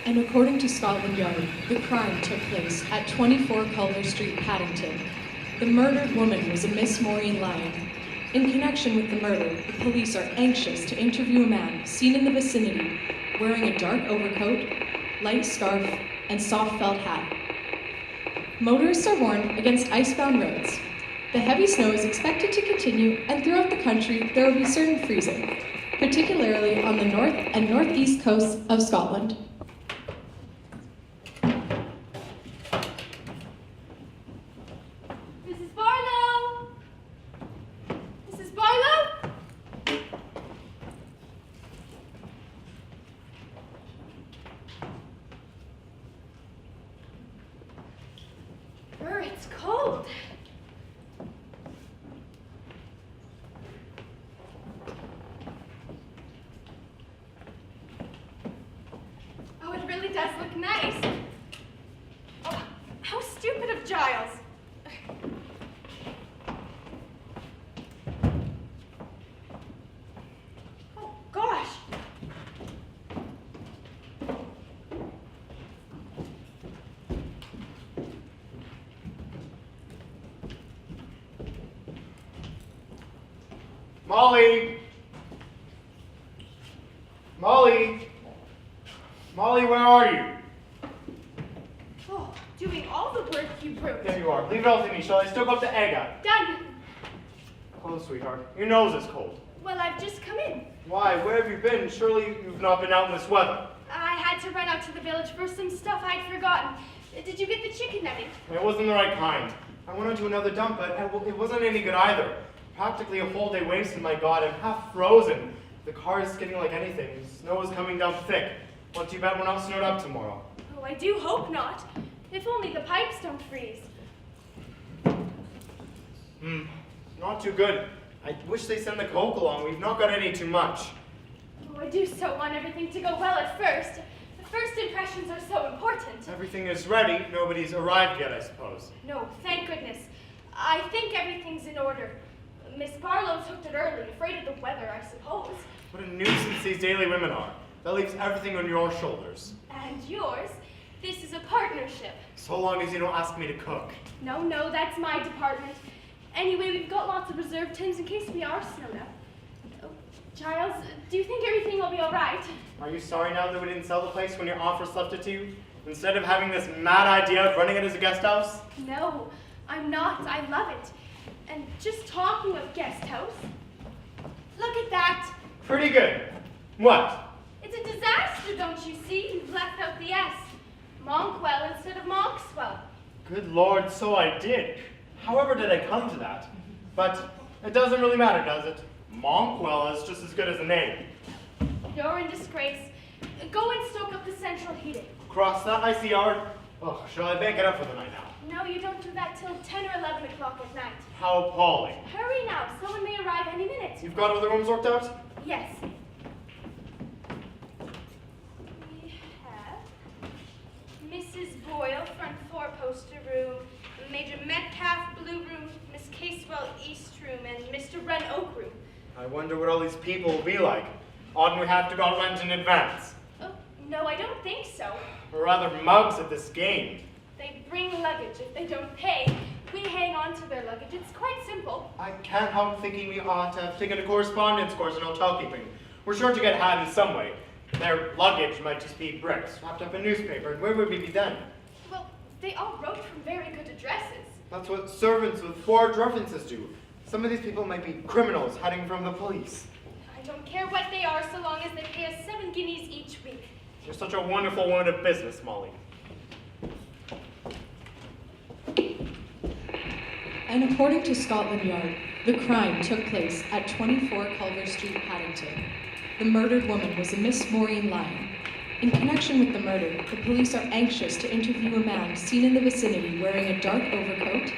And according to Scotland Yard, the crime took place at 24 Culver Street, Paddington. The murdered woman was a Miss Maureen Lyon. In connection with the murder, the police are anxious to interview a man seen in the vicinity wearing a dark overcoat, light scarf, and soft felt hat. Motorists are warned against icebound roads. The heavy snow is expected to continue, and throughout the country there will be certain freezing, particularly on the north and northeast coasts of Scotland. Mrs. Barlow! Mrs. Barlow? It's cold. Oh, it really does look nice. Oh, how stupid of Giles. Oh, gosh. Molly! Molly! Molly, where are you? Oh, doing all the work, you brute. There you are. Leave it all to me. Shall I still go up to Aga? Done. Close, sweetheart. Your nose is cold. Well, I've just come in. Why? Where have you been? Surely you've not been out in this weather. I had to run out to the village for some stuff I'd forgotten. Did you get the chicken nugget? It wasn't the right kind. I went onto another dump, but it wasn't any good either. Practically a whole day wasted, my God. I'm half frozen. The car is skidding like anything. Snow is coming down thick. What do you bet we're not snowed up tomorrow? Oh, I do hope not. If only the pipes don't freeze. Not too good. I wish they send the Coke along. We've not got any too much. Oh, I do so want everything to go well at first. The first impressions are so important. Everything is ready. Nobody's arrived yet, I suppose. No, thank goodness. I think everything's in order. Miss Barlow took it early, afraid of the weather, I suppose. What a nuisance these daily women are. That leaves everything on your shoulders. And yours. This is a partnership. So long as you don't ask me to cook. No, that's my department. Anyway, we've got lots of reserve tins in case we are snowed up. Oh, Giles, do you think everything will be all right? Are you sorry now that we didn't sell the place when your aunt first left it to you? Instead of having this mad idea of running it as a guest house? No, I'm not. I love it. And just talking of guest house, look at that. Pretty good. What? It's a disaster, don't you see? You've left out the S. Monkwell instead of Monkswell. Good Lord, so I did. However did I come to that? But it doesn't really matter, does it? Monkwell is just as good as a name. You're in disgrace. Go and stoke up the central heating. Cross that icy yard. Oh, shall I bank it up for the night now? No, you don't do that till 10 or 11 o'clock at night. How appalling. Hurry now, someone may arrive any minute. You've got all the rooms worked out? Yes. We have Mrs. Boyle, front four-poster room, Major Metcalf, blue room, Miss Casewell, east room, and Mr. Wren, oak room. I wonder what all these people will be like. Oughtn't we have to go rent in advance? Oh, no, I don't think so. Or rather mugs at this game. They bring luggage. If they don't pay, we hang on to their luggage. It's quite simple. I can't help thinking we ought to have taken a correspondence course in hotel keeping. We're sure to get had in some way. Their luggage might just be bricks, wrapped up in newspaper, and where would we be then? Well, they all wrote from very good addresses. That's what servants with forged references do. Some of these people might be criminals hiding from the police. I don't care what they are so long as they pay us 7 guineas each week. You're such a wonderful woman of business, Molly. And according to Scotland Yard, the crime took place at 24 Culver Street, Paddington. The murdered woman was a Miss Maureen Lyon. In connection with the murder, the police are anxious to interview a man seen in the vicinity wearing a dark overcoat,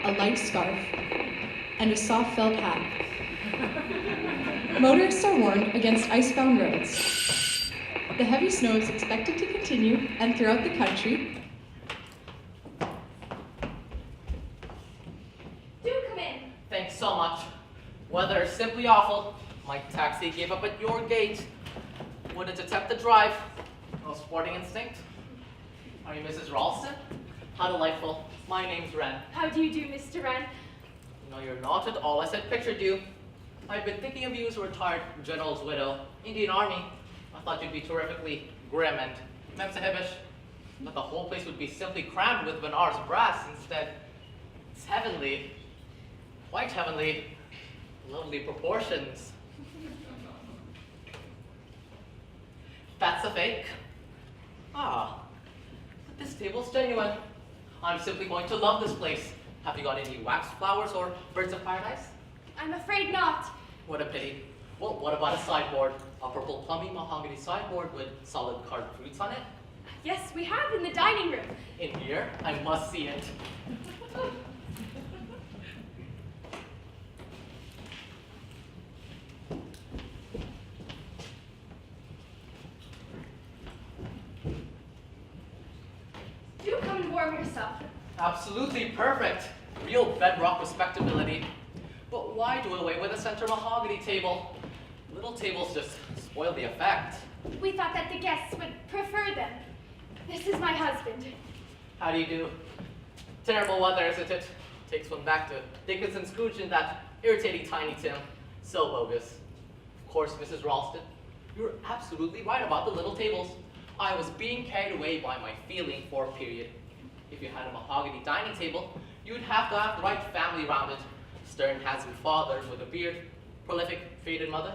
a light scarf, and a soft felt hat. Motorists are warned against icebound roads. The heavy snow is expected to continue, and throughout the country, Thanks so much. Weather is simply awful. My taxi gave up at your gate. Wouldn't attempt the drive. No sporting instinct? Are you Mrs. Ralston? How delightful. My name's Ren. How do you do, Mr. Wren? No, you're not at all as I pictured you. I've been thinking of you as a retired general's widow, Indian Army. I thought you'd be terrifically grim and memsahibish, but the whole place would be simply crammed with Venar's brass instead. It's heavenly, quite heavenly, lovely proportions. That's a fake. Ah, but this table's genuine. I'm simply going to love this place. Have you got any wax flowers or birds of paradise? I'm afraid not. What a pity. Well, what about a sideboard? A purple plummy mahogany sideboard with solid carved fruits on it? Yes, we have in the dining room. In here? I must see it. Do come and warm yourself. Absolutely perfect. Real bedrock respectability. But why do away with a center mahogany table? Little tables just spoil the effect. We thought that the guests would prefer them. This is my husband. How do you do? Terrible weather, isn't it? Takes one back to Dickens and Scrooge and that irritating Tiny Tim. So bogus. Of course, Mrs. Ralston, you're absolutely right about the little tables. I was being carried away by my feeling for a period. If you had a mahogany dining table, you'd have to have the right family around it. Stern, handsome father with a beard, prolific, faded mother,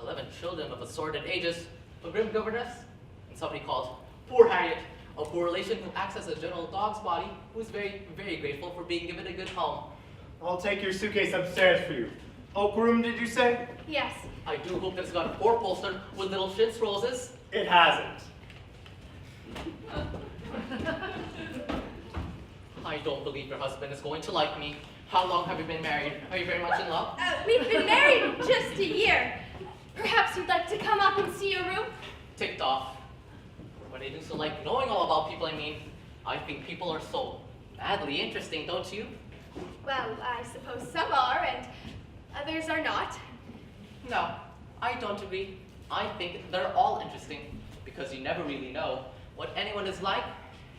11 children of assorted ages, a grim governess, and somebody called Poor Harriet, a poor relation who acts as a general dog's body, who is very, very grateful for being given a good home. I'll take your suitcase upstairs for you. Oak room, did you say? Yes. I do hope that it's got a four-poster with little chintz roses. It hasn't. I don't believe your husband is going to like me. How long have you been married? Are you very much in love? We've been married just a year. Perhaps you'd like to come up and see your room? Ticked off. But I used to like knowing all about people, I mean. I think people are so madly interesting, don't you? Well, I suppose some are and others are not. No, I don't agree. I think they're all interesting because you never really know what anyone is like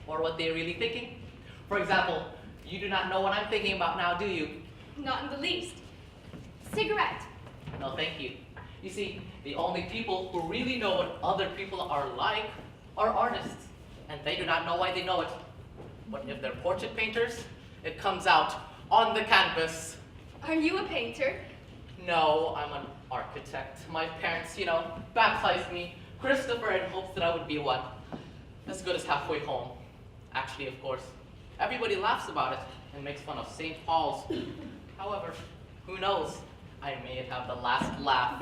or what they're really thinking. For example, you do not know what I'm thinking about now, do you? Not in the least. Cigarette. No, thank you. You see, the only people who really know what other people are like are artists, and they do not know why they know it. But if they're portrait painters, it comes out on the canvas. Are you a painter? No, I'm an architect. My parents, baptized me, Christopher, in hopes that I would be one. As good as halfway home. Actually, of course, everybody laughs about it and makes fun of St. Paul's. However, who knows? I may have the last laugh.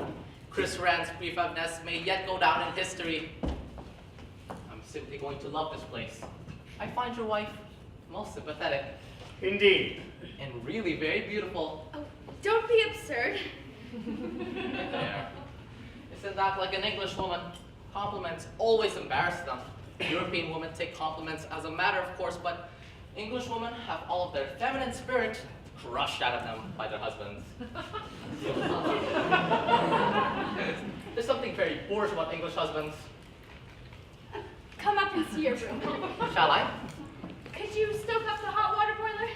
Chris Rand's prefabness may yet go down in history. I'm simply going to love this place. I find your wife most sympathetic. Indeed. And really very beautiful. Oh, don't be absurd. There. Isn't that like an English woman? Compliments always embarrass them. European women take compliments as a matter of course, but English women have all of their feminine spirit crushed out of them by their husbands. There's something very boorish about English husbands. Come up and see your room. Shall I? Could you stoke up the hot water boiler?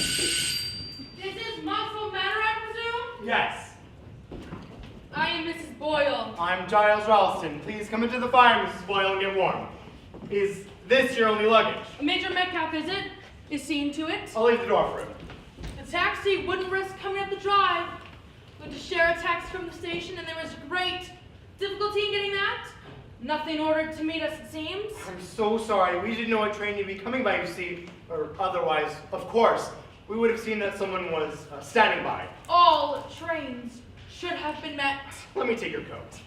This is Muscle Manor, I presume? Yes. I am Mrs. Boyle. I'm Giles Ralston. Please come into the fire, Mrs. Boyle, and get warm. Is this your only luggage? Major Metcalf, is it? Is seen to it? I'll leave the door for him. The taxi wouldn't risk coming up the drive. We had to share a taxi from the station, and there was great difficulty in getting that. Nothing ordered to meet us, it seems. I'm so sorry. We didn't know what train you'd be coming by, you see. Or otherwise, of course, we would have seen that someone was standing by. All trains should have been met. Let me take your coat.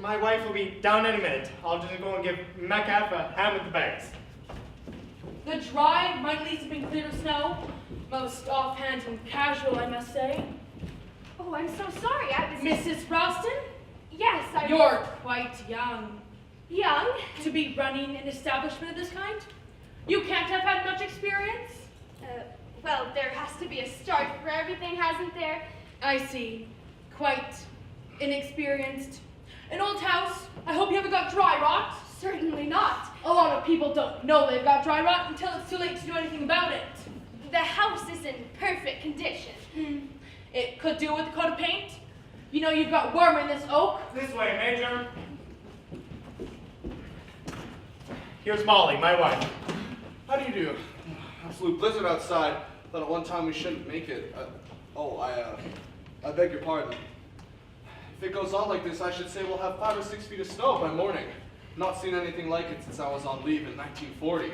My wife will be down any minute. I'll just go and give Metcalf a hand with the bags. The drive might at least have been clear of snow. Most offhand and casual, I must say. Oh, I'm so sorry. I was... Mrs. Ralston, Yes, I was... you're quite young Young? to be running an establishment of this kind. You can't have had much experience? Well, there has to be a start for everything, hasn't there? I see. Quite inexperienced. An old house. I hope you haven't got dry rot. Certainly not. A lot of people don't know they've got dry rot until it's too late to do anything about it. The house is in perfect condition. It could do with a coat of paint. You know you've got worm in this oak. This way, Major. Here's Molly, my wife. How do you do? Absolute blizzard outside. Thought at one time we shouldn't make it. I beg your pardon. If it goes on like this, I should say we'll have 5 or 6 feet of snow by morning. Not seen anything like it since I was on leave in 1940.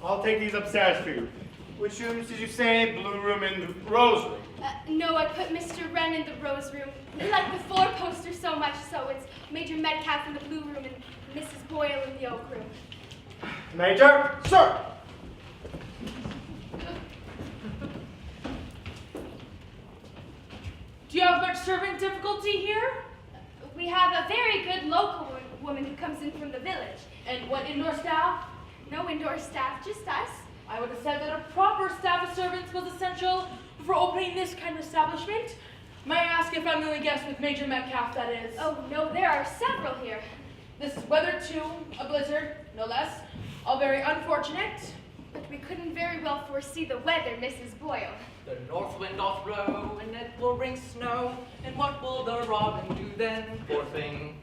I'll take these upstairs for you. Which rooms did you say? Blue room and rose room? No, I put Mr. Wren in the rose room. I like the 4-poster so much, so it's Major Metcalf in the blue room and Mrs. Boyle in the oak room. Major? Sir! Do you have much servant difficulty here? We have a very good local woman who comes in from the village. And what indoor staff? No indoor staff, just us. I would have said that a proper staff of servants was essential before opening this kind of establishment. May I ask if I'm the only guest with Major Metcalf, that is? Oh, no, there are several here. This weather too, a blizzard, no less. All very unfortunate. But we couldn't very well foresee the weather, Mrs. Boyle. The north wind doth blow, and it will bring snow. And what will the robin do then, poor thing?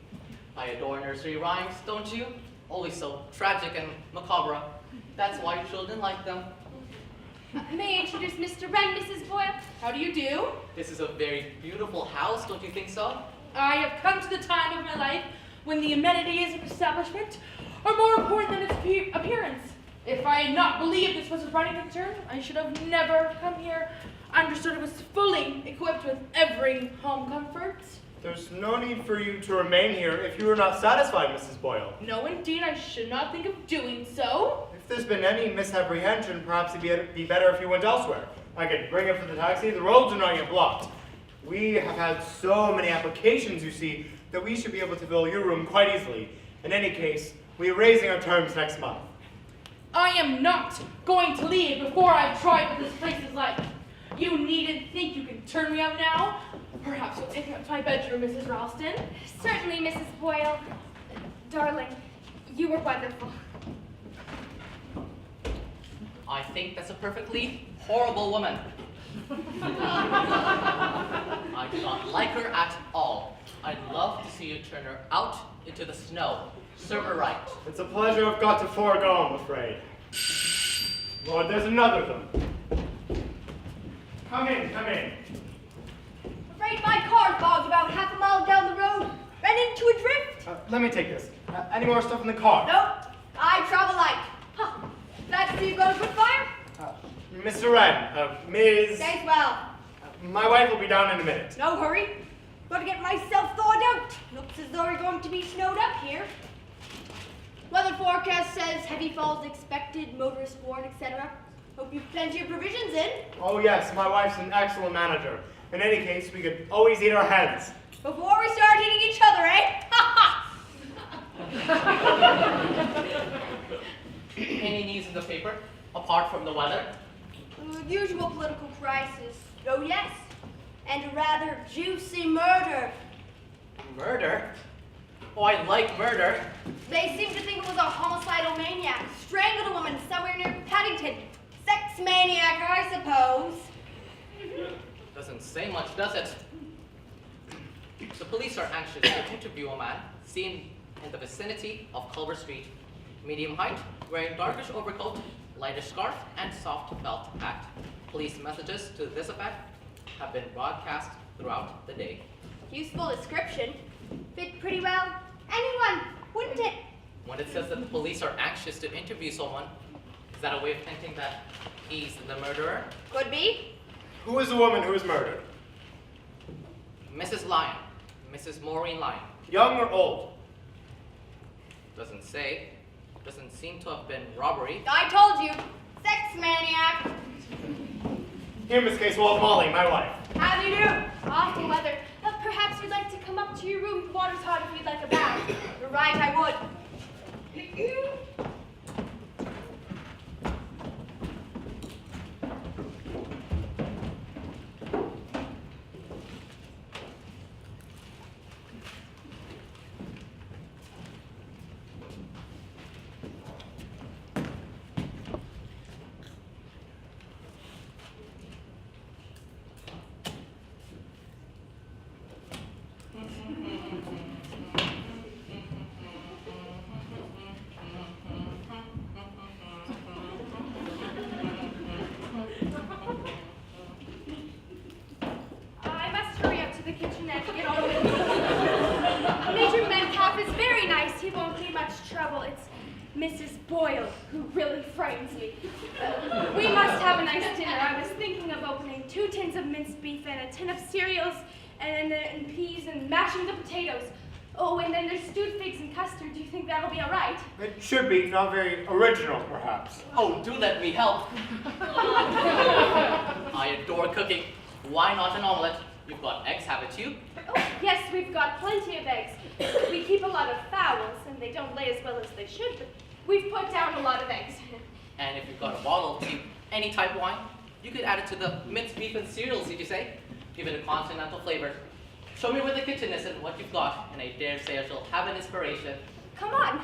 I adore nursery rhymes, don't you? Always so tragic and macabre. That's why children like them. May I introduce Mr. Wren, Mrs. Boyle? How do you do? This is a very beautiful house, don't you think so? I have come to the time of my life when the amenities of establishment are more important than its appearance. If I had not believed this was a running concern, I should have never come here. I understood it was fully equipped with every home comfort. There's no need for you to remain here if you are not satisfied, Mrs. Boyle. No, indeed, I should not think of doing so. If there's been any misapprehension, perhaps it'd be better if you went elsewhere. I could bring it for the taxi. The roads are not yet blocked. We have had so many applications, you see, that we should be able to fill your room quite easily. In any case, we are raising our terms next month. I am not going to leave before I've tried what this place is like. You needn't think you can turn me out now. Perhaps you'll take me up to my bedroom, Mrs. Ralston. Certainly, Mrs. Boyle. Darling, you were wonderful. I think that's a perfectly horrible woman. I do not like her at all. I'd love to see you turn her out into the snow. Serve her right. It's a pleasure I've got to forego, I'm afraid. Lord, there's another of them. Come in, come in. Afraid my car's bogged about half a mile down the road. Ran into a drift. Let me take this. Any more stuff in the car? Nope, I travel light. Huh. Glad to see you got a good fire. Mr. Wren, Ms. Thanks well. My wife will be down in a minute. No hurry. Gotta get myself thawed out. Looks as though we're going to be snowed up here. Weather forecast says heavy falls expected, motorists warned, etc. Hope you've plenty of provisions in. Oh yes, my wife's an excellent manager. In any case, we could always eat our hens. Before we start eating each other, eh? Any news in the paper, apart from the weather? Usual political crisis. Oh yes. And a rather juicy murder. Murder? Oh, I like murder. They seem to think it was a homicidal maniac. Strangled a woman somewhere near Paddington. Sex maniac, I suppose. Doesn't say much, does it? The police are anxious to interview a man seen in the vicinity of Culver Street. Medium height, wearing darkish overcoat, lightish scarf, and soft felt hat. Police messages to this effect have been broadcast throughout the day. Useful description. Fit pretty well. Anyone, wouldn't it? When it says that the police are anxious to interview someone, is that a way of hinting that he's the murderer? Could be. Who is the woman who was murdered? Mrs. Lyon. Mrs. Maureen Lyon. Young or old? Doesn't say. Doesn't seem to have been robbery. I told you. Sex maniac. Here, Miss Casewell, Molly, my wife. How do you do? Awful weather. Perhaps you'd like to come up to your room. The water's hot if you'd like a bath. You're right, I would. nice dinner. I was thinking of opening 2 tins of minced beef and a tin of cereals and peas and mashing the potatoes. Oh, and then there's stewed figs and custard. Do you think that'll be all right? It should be, not very original, perhaps. Oh, do let me help. I adore cooking. Why not an omelet? You've got eggs, haven't you? Oh, yes, we've got plenty of eggs. We keep a lot of fowls, and they don't lay as well as they should, but we've put down a lot of eggs. And if you've got a bottle of cheap, any type wine, you could add it to the minced beef and cereals, did you say? Give it a continental flavor. Show me where the kitchen is and what you've got, and I dare say I shall have an inspiration. Come on.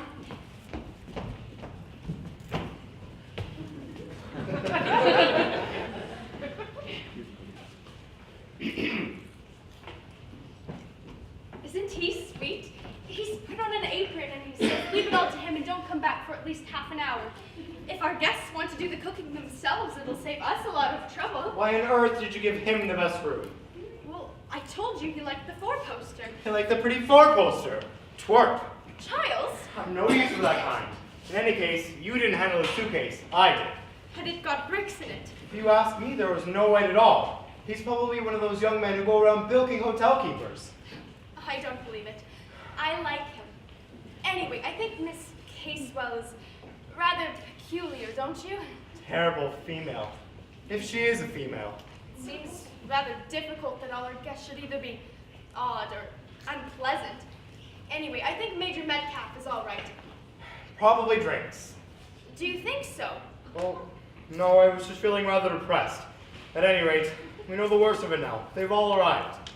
Isn't he sweet? He's put on an apron and he says, leave it all to him and don't come back for at least half an hour. If our guests want to do the cooking themselves, it'll save us a lot of trouble. Why on earth did you give him the best room? Well, I told you he liked the 4-poster. I like the pretty 4-poster. Twerp. Giles, I'm no use for that kind. In any case, you didn't handle the suitcase. I did. had it got bricks in it? If you ask me, there was no white at all. He's probably one of those young men who go around bilking hotel keepers. I don't believe it. I like him. Anyway, I think Miss Casewell is rather peculiar, don't you? Terrible female. If she is a female. It seems rather difficult that all our guests should either be odd or unpleasant. Anyway, I think Major Metcalf is all right. Probably drinks. Do you think so? Well, no, I was just feeling rather depressed. At any rate, we know the worst of it now. They've all arrived.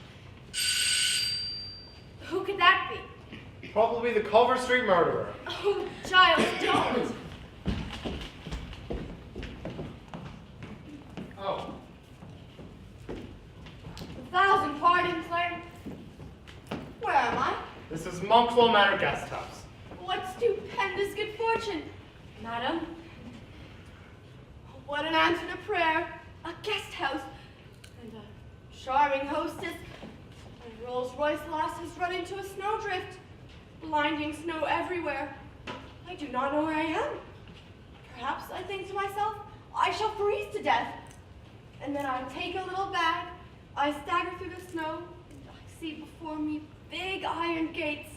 Who could that be? Probably the Culver Street murderer. Oh, Giles, don't! Oh. 1,000 pardons, sir. Where am I? This is Monkswell Manor Guest House. What stupendous good fortune, madam. What an answer to prayer. A guest house and a charming hostess. And Rolls-Royce lasses run into a snowdrift. Blinding snow everywhere. I do not know where I am. Perhaps I think to myself, I shall freeze to death. And then I take a little bag, I stagger through the snow, and I see before me big iron gates.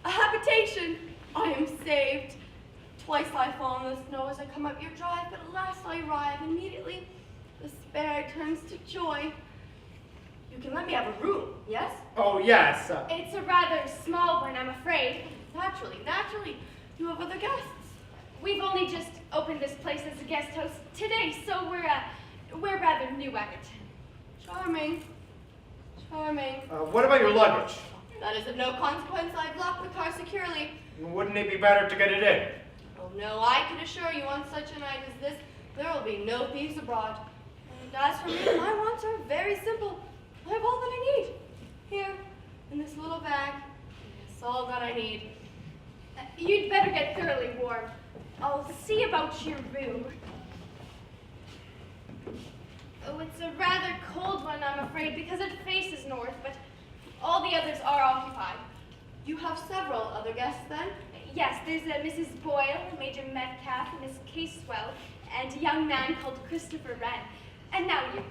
A habitation. I am saved. Twice I fall in the snow as I come up your drive, but at last I arrive. Immediately, despair turns to joy. You can let me have a room, yes? Oh, yes. It's a rather small one, I'm afraid. Naturally. You have other guests. We've only just opened this place as a guest house today, so we're rather new at it. Charming. What about your luggage? That is of no consequence. I've locked the car securely. Wouldn't it be better to get it in? Oh no, I can assure you on such a night as this, there will be no thieves abroad. And as for me, my wants are very simple. I have all that I need. Here, in this little bag. That's all that I need. You'd better get thoroughly warm. I'll see about your room. Oh, it's a rather cold one, I'm afraid, because it faces north, but all the others are occupied. You have several other guests then? Yes, there's Mrs. Boyle, Major Metcalf, Miss Casewell, and a young man called Christopher Wren. And now you.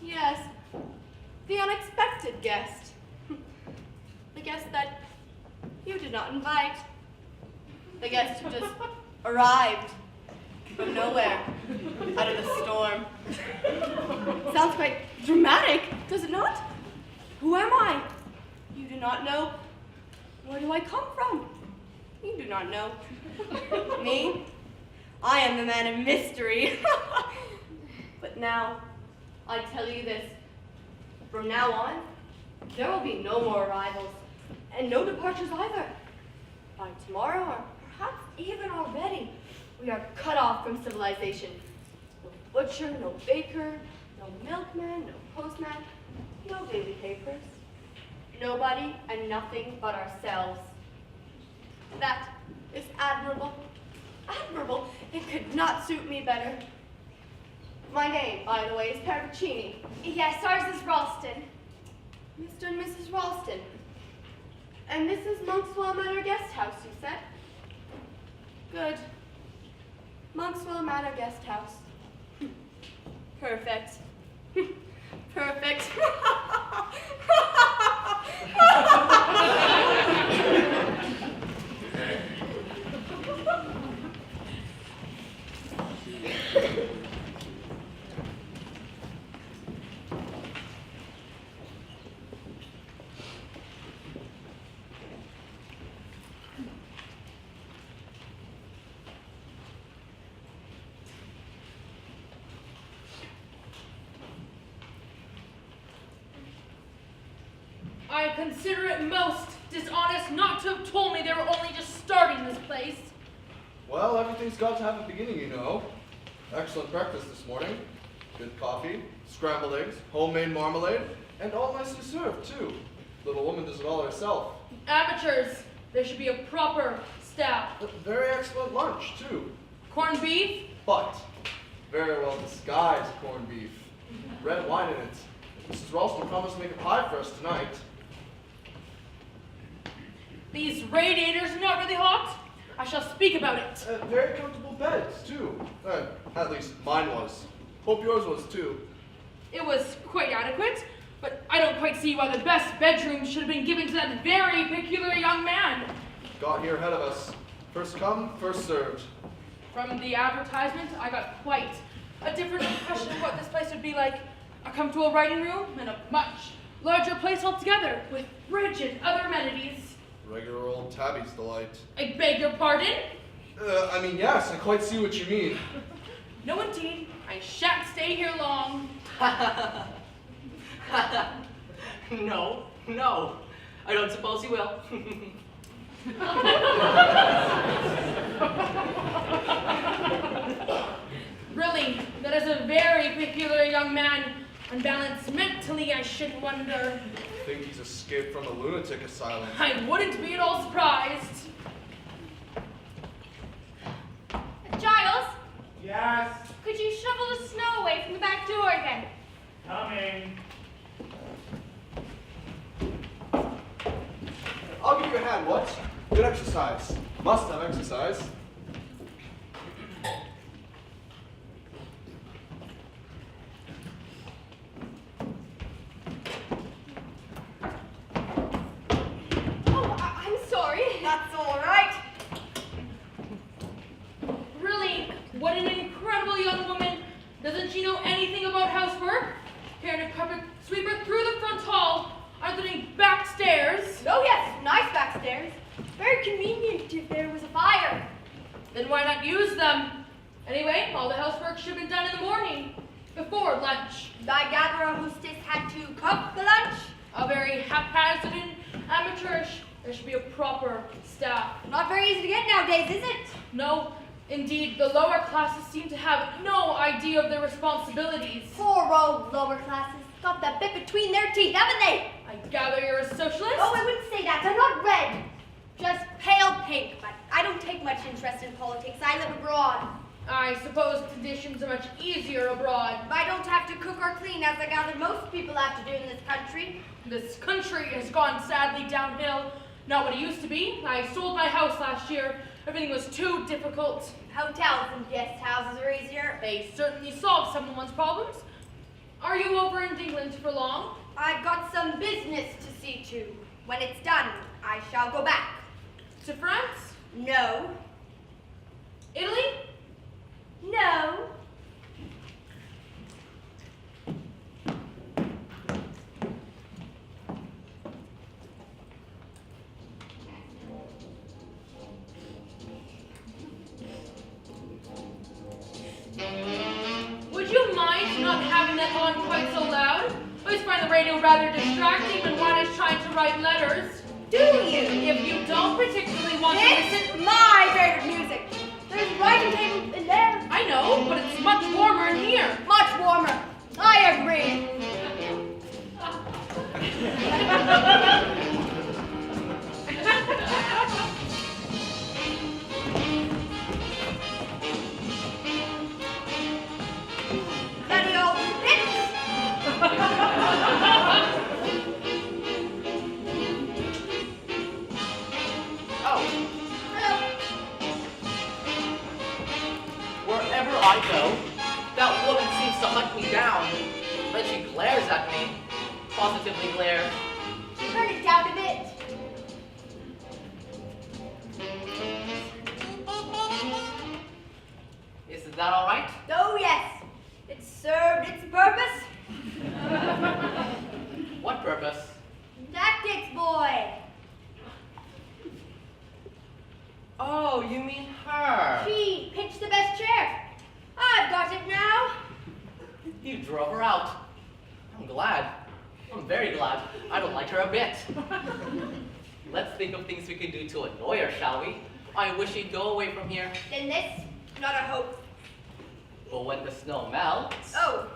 Yes, the unexpected guest. The guest that you did not invite. The guest who just arrived from nowhere, out of the storm. Sounds quite dramatic, does it not? Who am I? You do not know. Where do I come from? You do not know. Me? I am the man of mystery. But now, I tell you this. From now on, there will be no more arrivals, and no departures either. By tomorrow, or perhaps even already, we are cut off from civilization. No butcher, no baker, no milkman, no postman, no daily papers. Nobody and nothing but ourselves. That is admirable. Admirable. It could not suit me better. My name, by the way, is Pervicini. Yes, ours is Ralston. Mr. and Mrs. Ralston. And this is Monkswell Manor Guest House, you said? Good. Monkswell Manor Guest House. Perfect. Perfect. I consider it most dishonest not to have told me they were only just starting this place. Well, everything's got to have a beginning, you know. Excellent breakfast this morning. Good coffee, scrambled eggs, homemade marmalade, and all nicely served, too. Little woman does it all herself. Amateurs, there should be a proper staff. A very excellent lunch, too. Corned beef, But very well disguised corned beef. Red wine in it. Mrs. Ralston promised to make a pie for us tonight. these radiators are not really hot. I shall speak about it. Very comfortable beds, too. At least mine was. Hope yours was, too. It was quite adequate, but I don't quite see why the best bedroom should have been given to that very peculiar young man. Got here ahead of us. First come, first served. From the advertisement, I got quite a different impression of what this place would be like. I come to a writing room and a much larger place altogether, with fridge and other amenities. Regular old Tabby's delight. I beg your pardon? I mean, yes, I quite see what you mean. No, indeed. I shan't stay here long. No, no. I don't suppose you will. Really, that is a very peculiar young man. Unbalanced mentally, I should wonder. I think he's escaped from a lunatic asylum. I wouldn't be at all surprised. Giles, Yes, could you shovel the snow away from the back door again? coming. I'll give you a hand, what? Good exercise. Must have exercise. Oh, I'm sorry. That's all right. Really, what an incredible young woman. Doesn't she know anything about housework? Carrying a carpet sweeper through the front hall, aren't any back stairs. Oh yes, nice back stairs. Very convenient if there was a fire. Then why not use them? Anyway, all the housework should have been done in the morning, before lunch. I gather a hostess had to cook the lunch. A very haphazard and amateurish. There should be a proper staff. Not very easy to get nowadays, is it? No, indeed, the lower classes seem to have no idea of their responsibilities. Poor old lower classes. Got the bit between their teeth, haven't they? I gather you're a socialist? Oh, I wouldn't say that. I'm not red. Just pale pink, but I don't take much interest in politics. I live abroad. I suppose conditions are much easier abroad. I don't have to cook or clean, as I gather most people have to do in this country. This country has gone sadly downhill. Not what it used to be. I sold my house last year. Everything was too difficult. Hotels and guest houses are easier. They certainly solve someone's problems. Are you over in England for long? I've got some business to see to. When it's done, I shall go back. To France? No. Italy? No. Would you mind not having that on quite so loud? I always find the radio rather distracting when one is trying to write letters. Do you? If you don't particularly want to listen... It's my favorite music. There's a writing table in there. I know, but it's much warmer in here. Much warmer. I agree. Bloody old bitch. Oh, Hello. wherever I go, That woman seems to hunt me down. Then she glares at me. Positively glares. Turn it down a bit. Is that all right? Oh, yes. It served its purpose. What purpose? Tactics, boy. Oh, you mean her? She pitched the best chair. I've got it now. You drove her out. I'm glad. I'm very glad. I don't like her a bit. Let's think of things we can do to annoy her, shall we? I wish she'd go away from here. Then this, not a hope. But when the snow melts... Oh,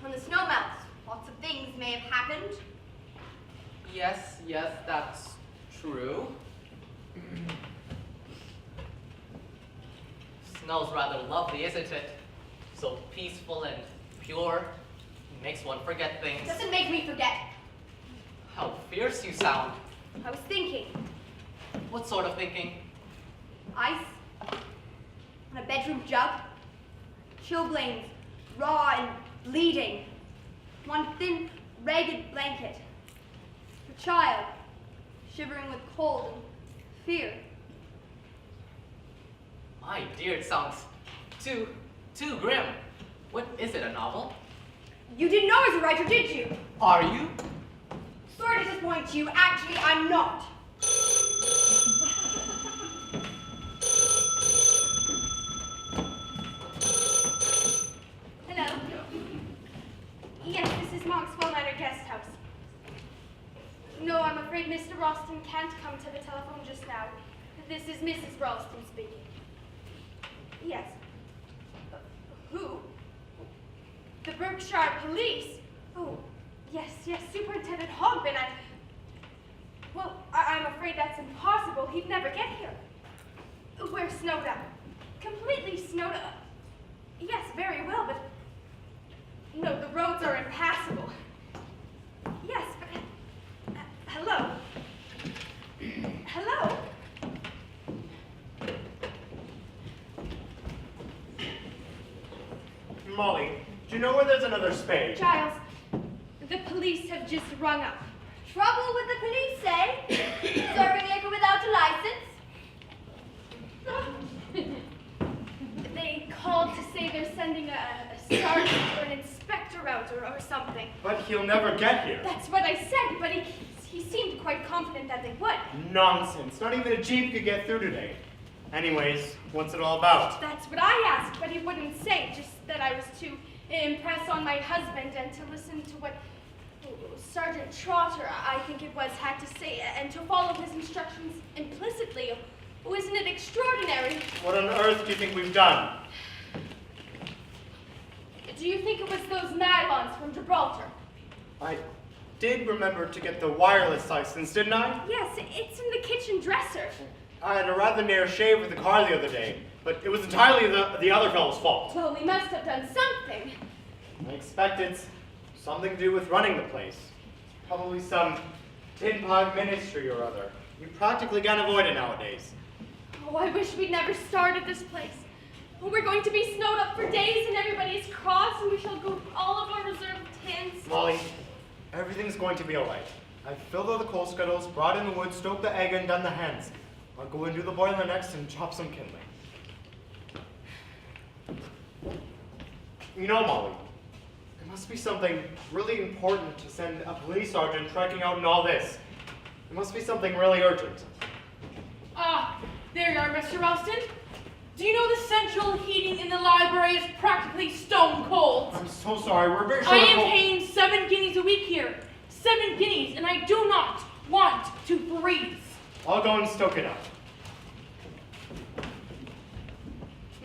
when the snow melts, lots of things may have happened. Yes, that's true. Snow's rather lovely, isn't it? So peaceful and pure. Makes one forget things. Doesn't make me forget. How fierce you sound. I was thinking. What sort of thinking? Ice on a bedroom jug. Chilblains, raw and bleeding. One thin, ragged blanket. A child, shivering with cold and fear. My dear, it sounds too grim. What is it, a novel? You didn't know I was a writer, did you? Are you? Sorry to disappoint you. Actually, I'm not. Hello? Yes, this is Monkswell Manor Guest House. No, I'm afraid Mr. Ralston can't come to the telephone just now. This is Mrs. Ralston speaking. Yes. Who? The Berkshire Police? Oh, yes, Superintendent Hogbin. I'm afraid that's impossible. He'd never get here. We're snowed up. Completely snowed up. Yes, very well, but... No, the roads are impassable. Yes, but... hello? Hello? Molly, do you know where there's another spade? Giles, the police have just rung up. Trouble with the police, eh? Serving liquor without a license? They called to say they're sending a sergeant or an inspector out or something. But he'll never get here. That's what I said, but he seemed quite confident that they would. Nonsense. Not even a jeep could get through today. Anyways, what's it all about? That's what I asked, but he wouldn't say, just that I was to impress on my husband and to listen to what Sergeant Trotter, I think it was, had to say, and to follow his instructions implicitly. Oh, isn't it extraordinary? What on earth do you think we've done? Do you think it was those nylons from Gibraltar? I did remember to get the wireless license, didn't I? Yes, it's in the kitchen dresser. I had a rather near shave with the car the other day, but it was entirely the other fellow's fault. Well, we must have done something. I expect it's something to do with running the place. Probably some tin pod ministry or other. You practically can't avoid it nowadays. Oh, I wish we'd never started this place. Oh, we're going to be snowed up for days and everybody's cross and we shall go through all of our reserved tins. Molly, everything's going to be alright. I've filled all the coal scuttles, brought in the wood, stoked the egg, and done the hens. I'll go and do the boiler next and chop some kindling. You know, Molly, there must be something really important to send a police sergeant trekking out in all this. There must be something really urgent. Ah, there you are, Mr. Ralston. Do you know the central heating in the library is practically stone cold? I'm so sorry, we're very short I of am coal- paying 7 guineas a week here. 7 guineas, and I do not want to freeze. I'll go and stoke it up.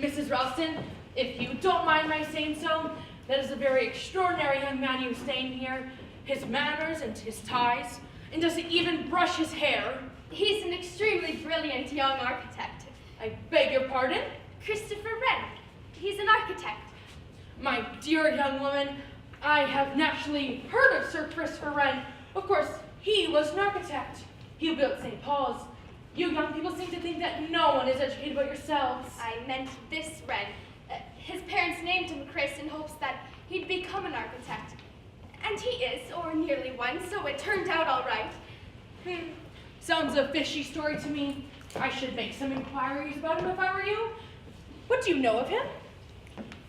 Mrs. Ralston, if you don't mind my saying so, that is a very extraordinary young man you staying here. His manners and his ties, and doesn't even brush his hair. He's an extremely brilliant young architect. I beg your pardon? Christopher Wren. He's an architect. My dear young woman, I have naturally heard of Sir Christopher Wren. Of course, he was an architect. He built St. Paul's. You young people seem to think that no one is educated but yourselves. I meant this Wren. His parents named him Chris in hopes that he'd become an architect. And he is, or nearly one, so it turned out all right. Sounds a fishy story to me. I should make some inquiries about him if I were you. What do you know of him?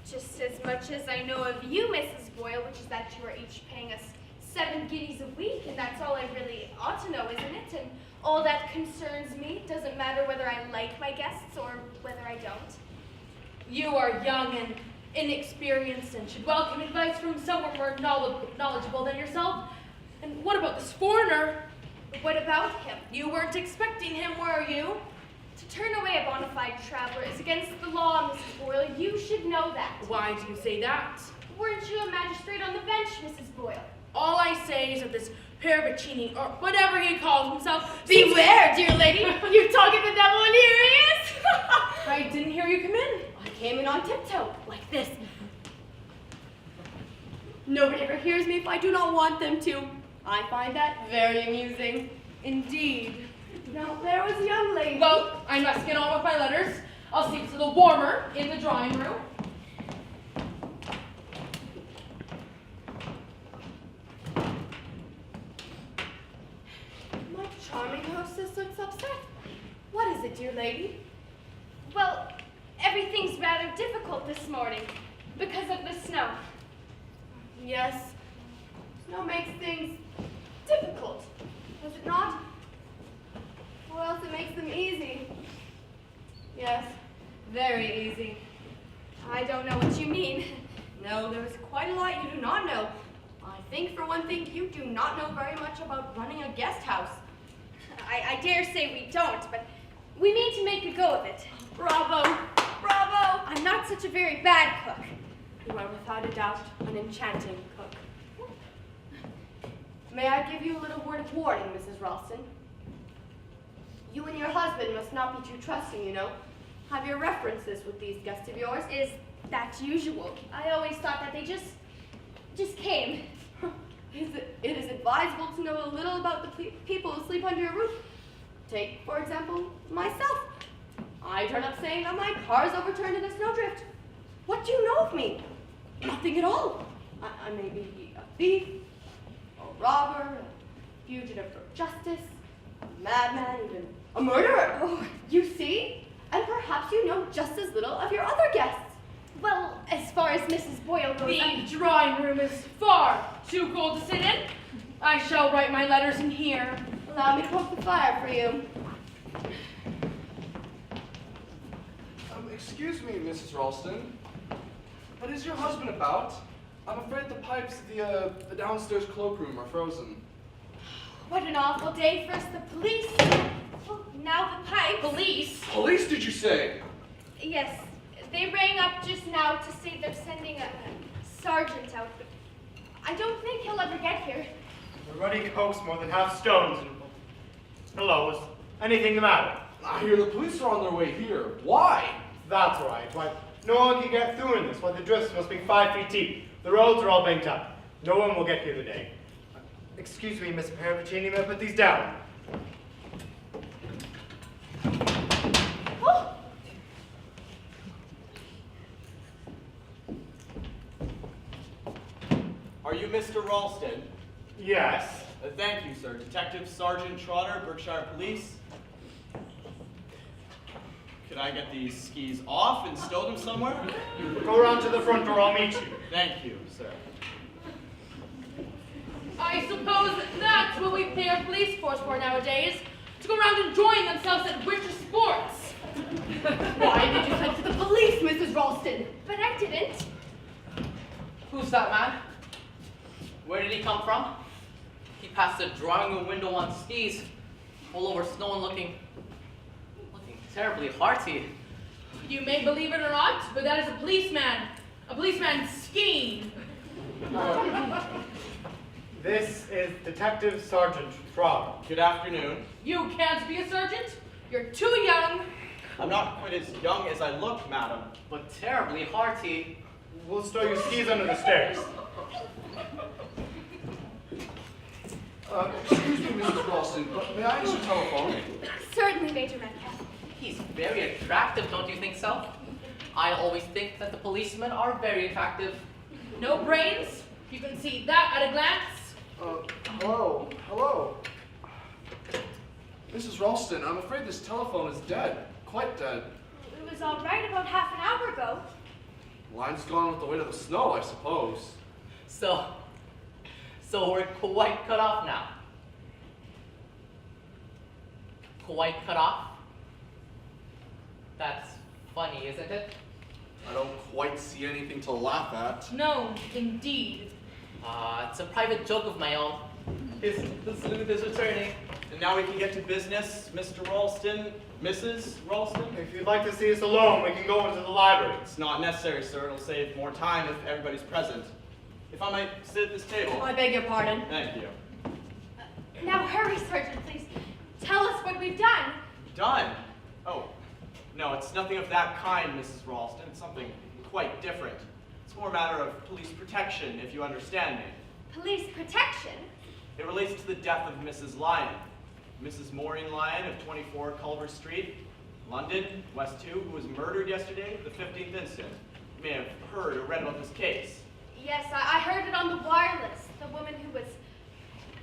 Just as much as I know of you, Mrs. Boyle, which is that you are each paying us 7 guineas a week, and that's all I really ought to know, isn't it? And all that concerns me. Doesn't matter whether I like my guests or whether I don't. You are young and inexperienced and should welcome advice from someone more knowledgeable than yourself. And what about this foreigner? What about him? You weren't expecting him, were you? To turn away a bona fide traveler is against the law, Mrs. Boyle. You should know that. Why do you say that? Weren't you a magistrate on the bench, Mrs. Boyle? All I say is that this Peravicini, or whatever he calls himself, Beware, dear lady. You're talking the devil, and here he is! I didn't hear you come in. I came in on tiptoe, like this. Nobody ever hears me if I do not want them to. I find that very amusing. Indeed. Now, there was a young lady. Well, I must get on with my letters. I'll see it's a little warmer in the drawing room. My charming hostess looks upset. What is it, dear lady? Well, everything's rather difficult this morning because of the snow. Yes, snow makes things difficult, does it not? Or else it makes them easy. Yes, very easy. I don't know what you mean. No, there is quite a lot you do not know. I think, for one thing, you do not know very much about running a guest house. I dare say we don't, but we mean to make a go of it. Bravo! Bravo! I'm not such a very bad cook. You are without a doubt an enchanting cook. May I give you a little word of warning, Mrs. Ralston? You and your husband must not be too trusting, you know. Have your references with these guests of yours. Is that usual? I always thought that they just came. It is advisable to know a little about the people who sleep under your roof. Take, for example, myself. I turn up saying that my car is overturned in a snowdrift. What do you know of me? Nothing at all. I may be a thief, a robber, a fugitive from justice, a madman, even a murderer. Oh, you see? And perhaps you know just as little of your other guests. Well, as far as Mrs. Boyle goes, The drawing room is far too cold to sit in. I shall write my letters in here. Allow me to poke the fire for you. Excuse me, Mrs. Ralston, but is your husband about? I'm afraid the pipes of the downstairs cloakroom are frozen. what an awful day. First the police, oh, now the pipes. Police? Police, did you say? Yes, they rang up just now to say they're sending a sergeant out, but I don't think he'll ever get here. The ruddy coke's more than half stones. And... Hello, is anything the matter? I hear the police are on their way here. Why? That's right. Why, no one can get through in this. Why, the drifts must be 5 feet deep. The roads are all banked up. No one will get here today. Excuse me, Miss Peravicini, may I put these down? Oh, Are you Mr. Ralston? Yes. Thank you, sir. Detective Sergeant Trotter, Berkshire Police. Could I get these skis off and stow them somewhere? Go around to the front door, I'll meet you. Thank you, sir. I suppose that's what we pay our police force for nowadays, to go around enjoying themselves at winter sports. Why did you send for the police, Mrs. Ralston? but I didn't. Who's that man? Where did he come from? He passed the drawing room window on skis, all over snow and looking terribly hearty. You may believe it or not, but that is a policeman. A policeman skiing. This is Detective Sergeant Trotter. Good afternoon. You can't be a sergeant. You're too young. I'm not quite as young as I look, madam. But terribly hearty. We'll stow your skis under the stairs. Excuse me, Mrs. Ralston, but may I use your telephone? Certainly, Major Metcalf. He's very attractive, don't you think so? I always think that the policemen are very attractive. No brains? You can see that at a glance. Hello. Hello. Mrs. Ralston, I'm afraid this telephone is dead. Quite dead. It was all right about half an hour ago. Line's gone with the weight of the snow, I suppose. So we're quite cut off now. Quite cut off? That's funny, isn't it? I don't quite see anything to laugh at. No, indeed. It's a private joke of my own. The sleuth is returning. And now we can get to business, Mr. Ralston, Mrs. Ralston. If you'd like to see us alone, we can go into the library. It's not necessary, sir. It'll save more time if everybody's present. If I might sit at this table. I beg your pardon. Thank you. Now hurry, Sergeant, please. Tell us what we've done. Done? Oh, no, it's nothing of that kind, Mrs. Ralston. It's something quite different. It's more a matter of police protection, if you understand me. Police protection? It relates to the death of Mrs. Lyon. Mrs. Maureen Lyon of 24 Culver Street, London, West 2, who was murdered yesterday, the 15th instant. You may have heard or read about this case. Yes, I heard it on the wireless. The woman who was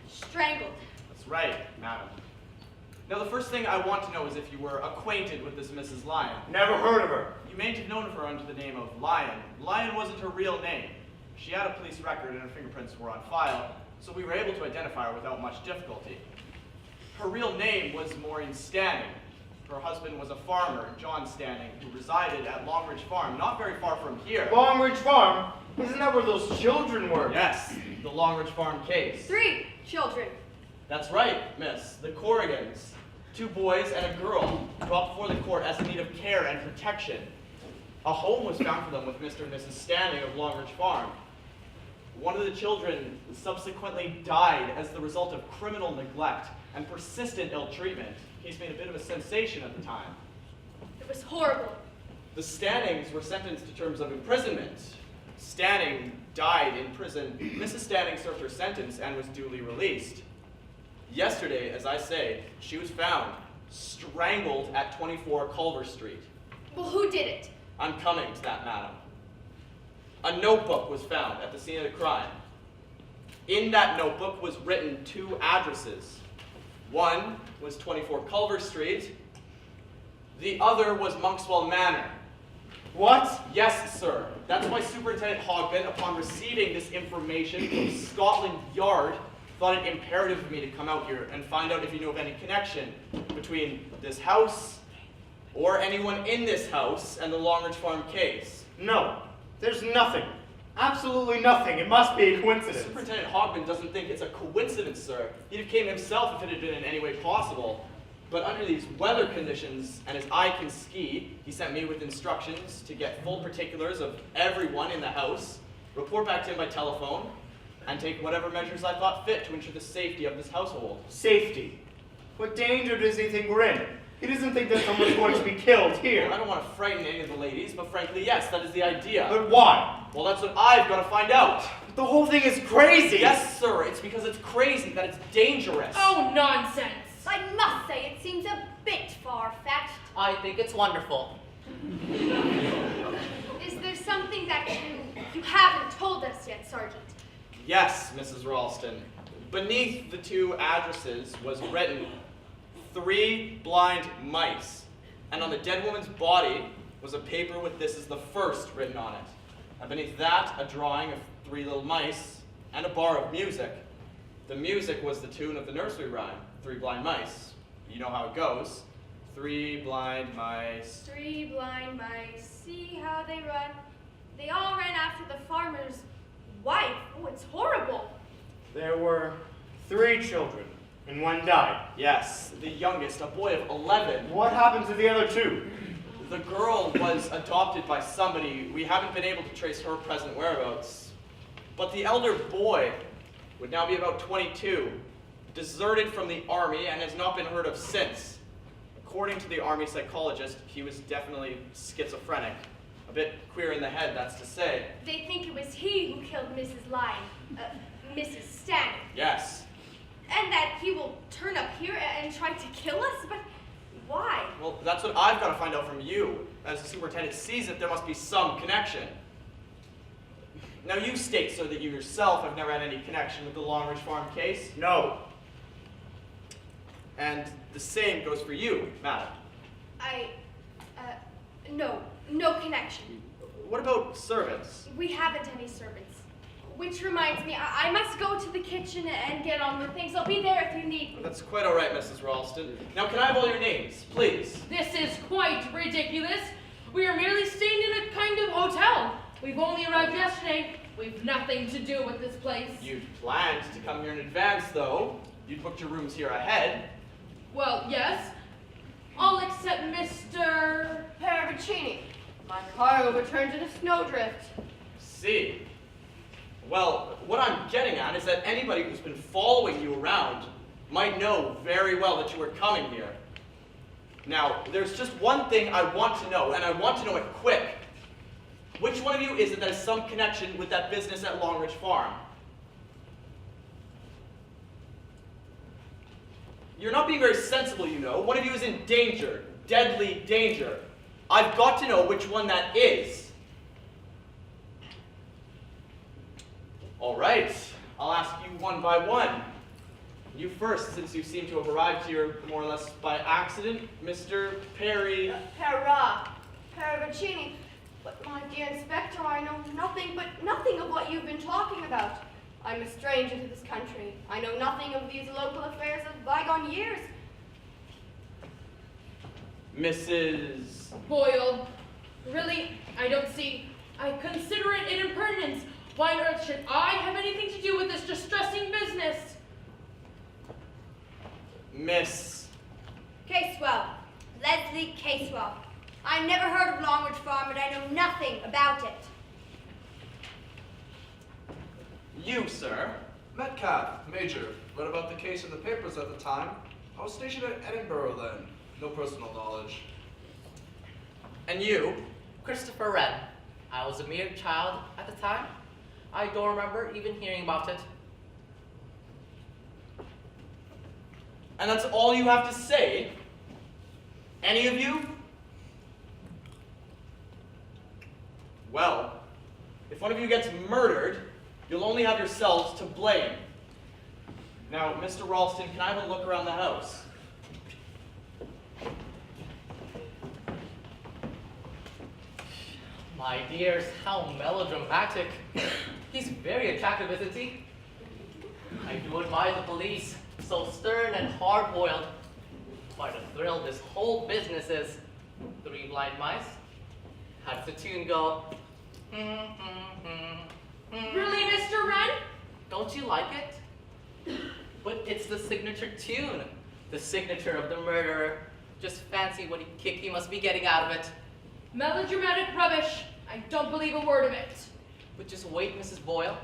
strangled. That's right, madam. Now, the first thing I want to know is if you were acquainted with this Mrs. Lyon. Never heard of her. You may have known of her under the name of Lyon. Lyon wasn't her real name. She had a police record and her fingerprints were on file, so we were able to identify her without much difficulty. Her real name was Maureen Stanning. Her husband was a farmer, John Stanning, who resided at Longridge Farm, not very far from here. Longridge Farm? Isn't that where those children were? Yes, the Longridge Farm case. 3 children. That's right, miss. The Corrigans. 2 boys and a girl brought before the court as in need of care and protection. A home was found for them with Mr. and Mrs. Stanning of Longridge Farm. One of the children subsequently died as the result of criminal neglect and persistent ill treatment. The case made a bit of a sensation at the time. It was horrible. The Stannings were sentenced to terms of imprisonment. Stanning died in prison. Mrs. Stanning served her sentence and was duly released. Yesterday, as I say, she was found strangled at 24 Culver Street. Well, who did it? I'm coming to that, madam. A notebook was found at the scene of the crime. In that notebook was written 2 addresses. One was 24 Culver Street. The other was Monkswell Manor. What? Yes, sir. That's why Superintendent Hogben, upon receiving this information from Scotland Yard, thought it imperative for me to come out here and find out if you knew of any connection between this house or anyone in this house and the Longridge Farm case. No, there's nothing. Absolutely nothing. It must be a coincidence. Superintendent Hogben doesn't think it's a coincidence, sir. He'd have came himself if it had been in any way possible. But under these weather conditions, and as I can ski, he sent me with instructions to get full particulars of everyone in the house, report back to him by telephone, and take whatever measures I thought fit to ensure the safety of this household. Safety. What danger does he think we're in? He doesn't think that someone's going to be killed here. I don't want to frighten any of the ladies, but frankly, yes, that is the idea. But why? Well, that's what I've got to find out. The whole thing is crazy. Yes, sir, it's because it's crazy that it's dangerous. Oh, nonsense. I must say, it seems a bit far-fetched. I think it's wonderful. Is there something that you haven't told us yet, Sergeant? Yes, Mrs. Ralston. Beneath the 2 addresses was written 3 blind mice. And on the dead woman's body was a paper with this as the first written on it. And beneath that, a drawing of 3 little mice and a bar of music. The music was the tune of the nursery rhyme, 3 blind mice. You know how it goes. 3 blind mice. 3 blind mice, see how they run. They all ran after the farmer's wife. Oh, it's horrible. There were 3 children, and 1 died. Yes, the youngest, a boy of 11. What happened to the other 2? The girl was adopted by somebody. We haven't been able to trace her present whereabouts. But the elder boy would now be about 22, deserted from the army and has not been heard of since. According to the army psychologist, he was definitely schizophrenic. A bit queer in the head, that's to say. They think it was he who killed Mrs. Lyon, Mrs. Stanning. Yes. And that he will turn up here and try to kill us? But Why? Well, that's what I've got to find out from you. As the superintendent sees it, there must be some connection. Now you state, sir, that you yourself have never had any connection with the Longridge Farm case. No. And the same goes for you, madam. No connection. What about servants? We haven't any servants. Which reminds me, I must go to the kitchen and get on with things. I'll be there if you need me. That's quite all right, Mrs. Ralston. Now, can I have all your names, please? This is quite ridiculous. We are merely staying in a kind of hotel. We've only arrived yesterday. We've nothing to do with this place. You'd planned to come here in advance, though. You'd booked your rooms here ahead. Well, yes. All except Mr. Paravicini. My car overturned in a snowdrift. See. Well, what I'm getting at is that anybody who's been following you around might know very well that you were coming here. Now, there's just one thing I want to know, and I want to know it quick. Which one of you is it that has some connection with that business at Longridge Farm? You're not being very sensible, you know. One of you is in danger, deadly danger. I've got to know which one that is. All right, I'll ask you one by one. You first, since you seem to have arrived here more or less by accident, Mr. Perry. Paravicini. But my dear Inspector, I know nothing of what you've been talking about. I'm a stranger to this country. I know nothing of these local affairs of bygone years. Mrs. Boyle. Really, I don't see. I consider it an impertinence. Why on earth should I have anything to do with this distressing business? Miss. Casewell. Leslie Casewell. I never heard of Longridge Farm, and I know nothing about it. You, sir. Metcalf, Major. Read about the case in the papers at the time. I was stationed at Edinburgh then. No personal knowledge. And you? Christopher Wren. I was a mere child at the time. I don't remember even hearing about it. And that's all you have to say? Any of you? Well, if one of you gets murdered, you'll only have yourselves to blame. Now, Mr. Ralston, can I have a look around the house? My dears, how melodramatic. He's very attractive, isn't he? I do admire the police, so stern and hard-boiled. Quite a thrill this whole business is. 3 blind mice. How does the tune go? Really, Mr. Wren? Don't you like it? But it's the signature tune. The signature of the murderer. Just fancy what a kick he must be getting out of it. Melodramatic rubbish. I don't believe a word of it. But just wait, Mrs. Boyle,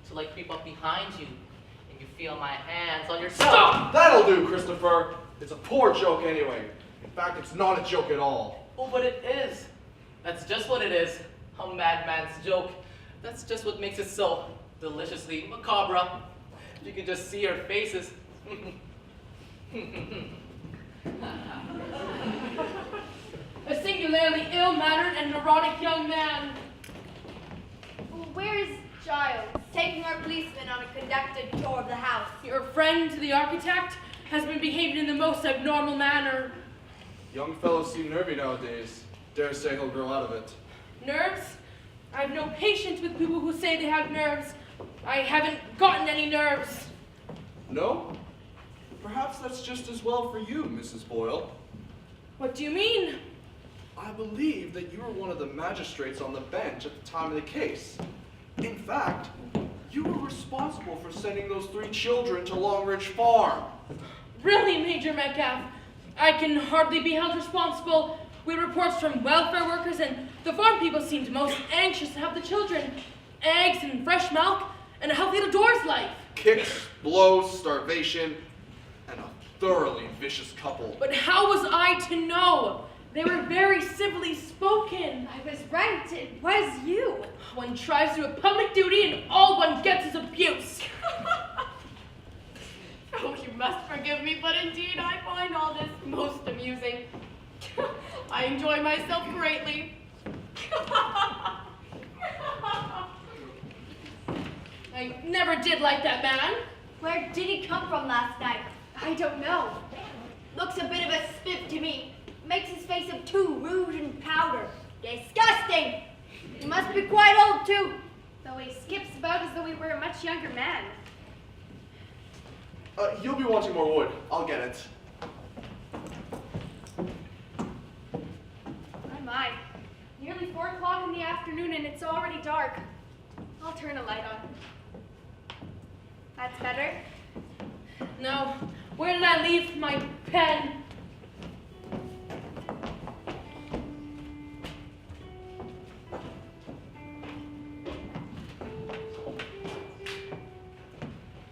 till I creep up behind you and you feel my hands on your Stop! That'll do, Christopher. It's a poor joke anyway. In fact, it's not a joke at all. Oh, but it is. That's just what it is. A madman's joke. That's just what makes it so deliciously macabre. You can just see your faces. A singularly ill-mannered and neurotic young man. Where is Giles? Taking our policeman on a conducted tour of the house. Your friend, the architect, has been behaving in the most abnormal manner. Young fellows seem nervy nowadays. Dare say he'll grow out of it. Nerves? I have no patience with people who say they have nerves. I haven't gotten any nerves. No? Perhaps that's just as well for you, Mrs. Boyle. What do you mean? I believe that you were one of the magistrates on the bench at the time of the case. In fact, you were responsible for sending those 3 children to Longridge Farm. Really, Major Metcalf? I can hardly be held responsible. We had reports from welfare workers, and the farm people seemed most anxious to have the children. Eggs and fresh milk, and a healthy outdoors life. Kicks, blows, starvation, and a thoroughly vicious couple. But how was I to know? They were very civilly spoken. I was right, it was you. One tries to do a public duty, and all one gets is abuse. Oh, you must forgive me, but indeed I find all this most amusing. I never did like that man. Where did he come from last night? I don't know. Looks a bit of a spiff to me. Makes his face of too rouge and powder. Disgusting! He must be quite old too. Though he skips about as though he were a much younger man. You'll be wanting more wood. I'll get it. My. Nearly 4 o'clock in the afternoon and it's already dark. I'll turn a light on. That's better. No. Where did I leave my pen?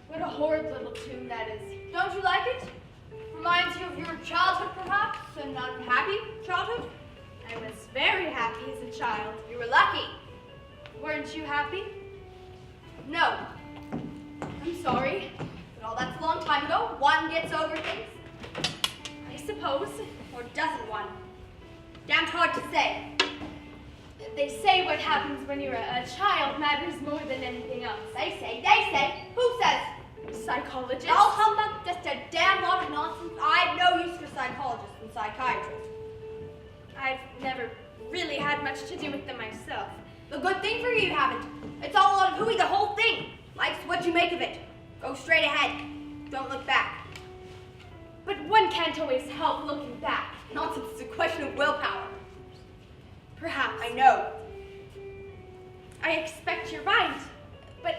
What a horrid little tune that is. Don't you like it? Reminds you of your childhood, perhaps? An unhappy childhood? I was very happy as a child. You were lucky. Weren't you happy? No. I'm sorry. But all that's a long time ago. One gets over things. I suppose. Or doesn't one? Damned hard to say. They say what happens when you're a child matters more than anything else. They say. Who says? Psychologists. All humbug, just a damn lot of nonsense. I've no use for psychologists and psychiatrists. I've never really had much to do with them myself. The good thing for you haven't. It's all a lot of hooey, the whole thing. Life's what you make of it. Go straight ahead. Don't look back. But one can't always help looking back. Nonsense, it's a question of willpower. Perhaps. I know. I expect you're right. But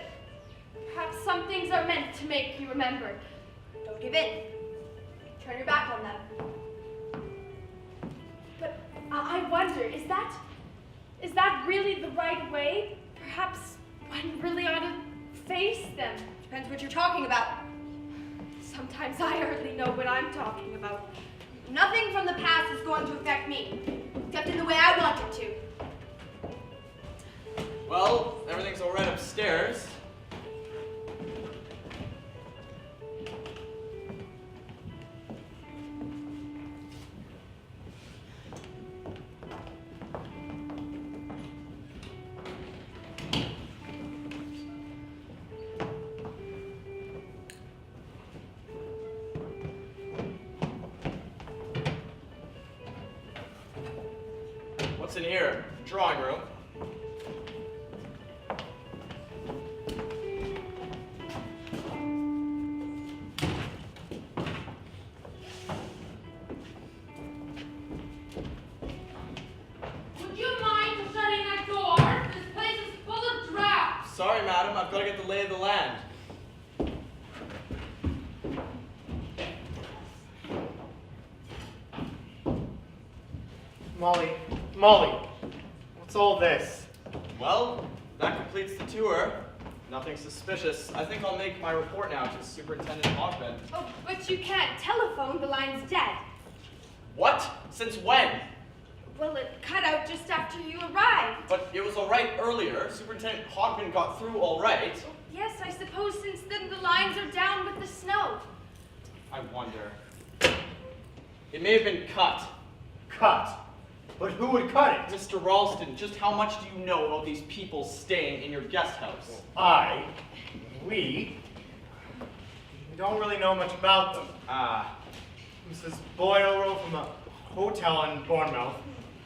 perhaps some things are meant to make you remember. Don't give in. Turn your back on them. But I wonder, is that really the right way? Perhaps one really ought to face them. Depends what you're talking about. Sometimes I hardly know what I'm talking about. Nothing from the past is going to affect me, except in the way I want it to. Well, everything's all right upstairs. What's in here? Drawing room. Would you mind shutting that door? This place is full of drafts. Sorry, madam, I've got to get the lay of the land. Molly, what's all this? Well, that completes the tour. Nothing suspicious. I think I'll make my report now to Superintendent Hoffman. Oh, but you can't telephone. The line's dead. What? Since when? Well, it cut out just after you arrived. But it was all right earlier. Superintendent Hoffman got through all right. Yes, I suppose since then the lines are down with the snow. I wonder. It may have been cut. Cut. But who would cut it? Mr. Ralston, just how much do you know about these people staying in your guest house? We don't really know much about them. Mrs. Boyle wrote from a hotel in Bournemouth.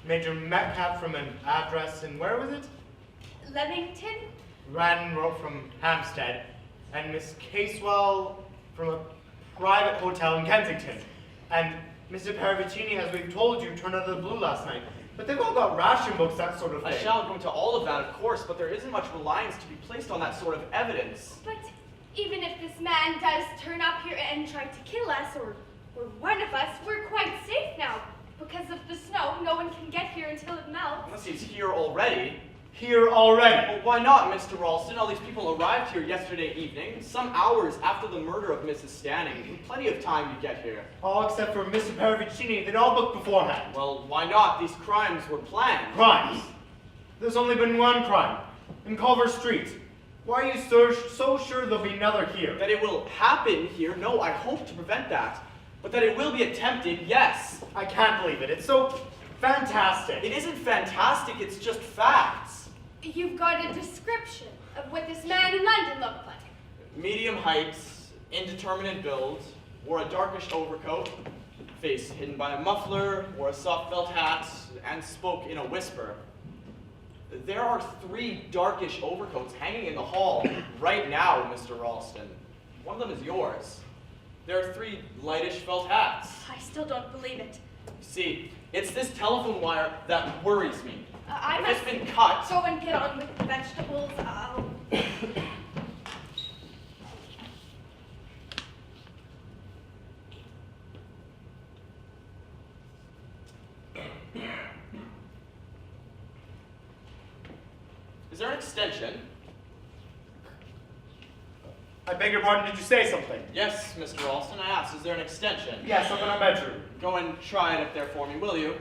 Major Metcalf from an address in, where was it? Leamington? Radden wrote from Hampstead. And Miss Casewell from a private hotel in Kensington. And Mr. Paravicini, as we've told you, turned out of the blue last night. But they've all got ration books, that sort of thing. I shall go into all of that, of course, but there isn't much reliance to be placed on that sort of evidence. But even if this man does turn up here and try to kill us, or one of us, we're quite safe now. Because of the snow, no one can get here until it melts. Unless he's here already. Here already. Well, why not, Mr. Ralston? All these people arrived here yesterday evening, some hours after the murder of Mrs. Stanning. Plenty of time to get here. All except for Mr. Paravicini. They'd all booked beforehand. Well, why not? These crimes were planned. Crimes? There's only been one crime. In Culver Street. Why are you so sure there'll be another here? That it will happen here? No, I hope to prevent that. But that it will be attempted, yes. I can't believe it. It's so fantastic. It isn't fantastic, it's just facts. You've got a description of what this man in London look like? Medium height, indeterminate build, wore a darkish overcoat, face hidden by a muffler, wore a soft felt hat, and spoke in a whisper. There are 3 darkish overcoats hanging in the hall right now, Mr. Ralston. One of them is yours. There are 3 lightish felt hats. I still don't believe it. See, it's this telephone wire that worries me. I If must it's been cut, go and get on with the vegetables. is there an extension? I beg your pardon, did you say something? Yes, Mr. Ralston, I asked, is there an extension? Yes, up in our bedroom. Go and try it up there for me, will you?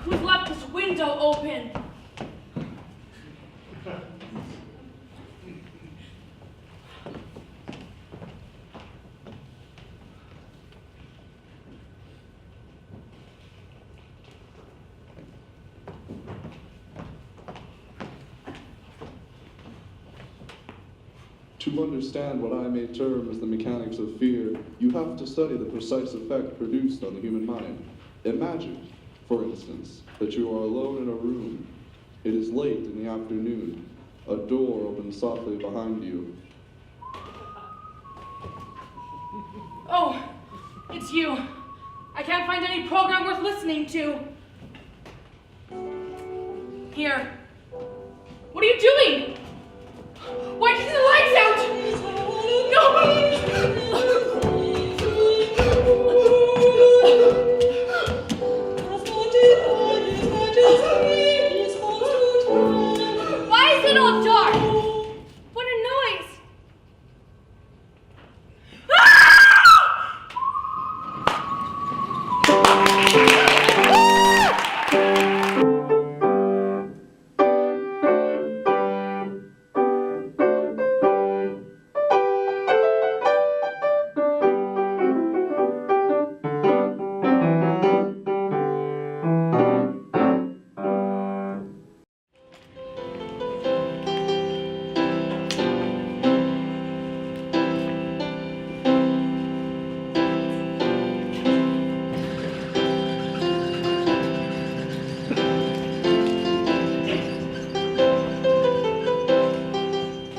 Who's left this window open? To understand what I may term as the mechanics of fear, you have to study the precise effect produced on the human mind. Imagine, for instance, that you are alone in a room. It is late in the afternoon. A door opens softly behind you. Oh, it's you. I can't find any program worth listening to. Here. What are you doing? Why keep the lights out? Why is it all dark? What a noise!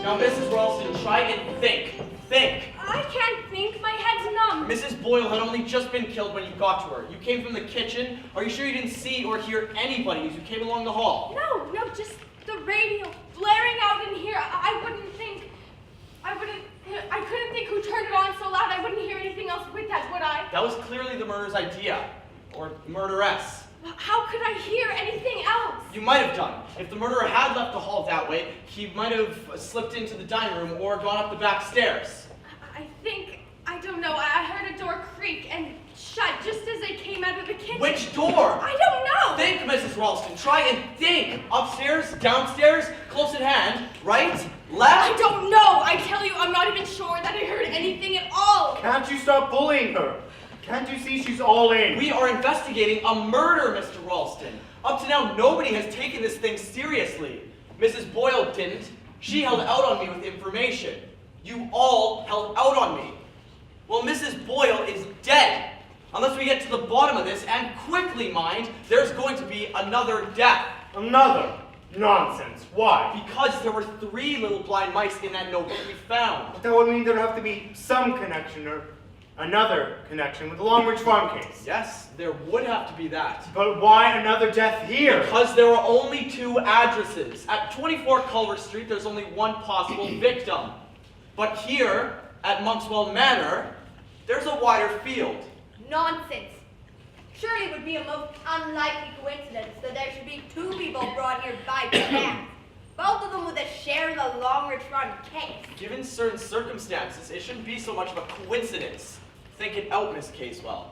Now, Mrs. Ralston, try and think. Think. I can't think. My head's numb. Mrs. Boyle had only just been killed when you got to her. You came from the kitchen. Are you sure you didn't see or hear anybody as you came along the hall? No, just the radio blaring out in here. I couldn't think who turned it on so loud. I wouldn't hear anything else with that, would I? That was clearly the murderer's idea. Or murderess. How could I hear anything else? You might have done. If the murderer had left the hall that way, he might have slipped into the dining room or gone up the back stairs. I don't know. I heard a door creak and shut just as I came out of the kitchen. Which door? I don't know. Think, Mrs. Ralston. Try and think. Upstairs, downstairs, close at hand, right, left. I don't know. I tell you, I'm not even sure that I heard anything at all. Can't you stop bullying her? Can't you see she's all in? We are investigating a murder, Mr. Ralston. Up to now, nobody has taken this thing seriously. Mrs. Boyle didn't. She held out on me with information. You all held out on me. Well, Mrs. Boyle is dead. Unless we get to the bottom of this, and quickly, mind, there's going to be another death. Another? Nonsense. Why? Because there were 3 little blind mice in that notebook we found. That would mean there'd have to be some connection or another connection with the Long Ridge Farm case. Yes, there would have to be that. But why another death here? Because there are only 2 addresses. At 24 Culver Street, there's only one possible victim. But here, at Monkswell Manor, there's a wider field. Nonsense. Surely it would be a most unlikely coincidence that there should be two people brought here by chance, both of them with a share in the longer-run case. Given certain circumstances, it shouldn't be so much of a coincidence. Think it out, Miss Casewell.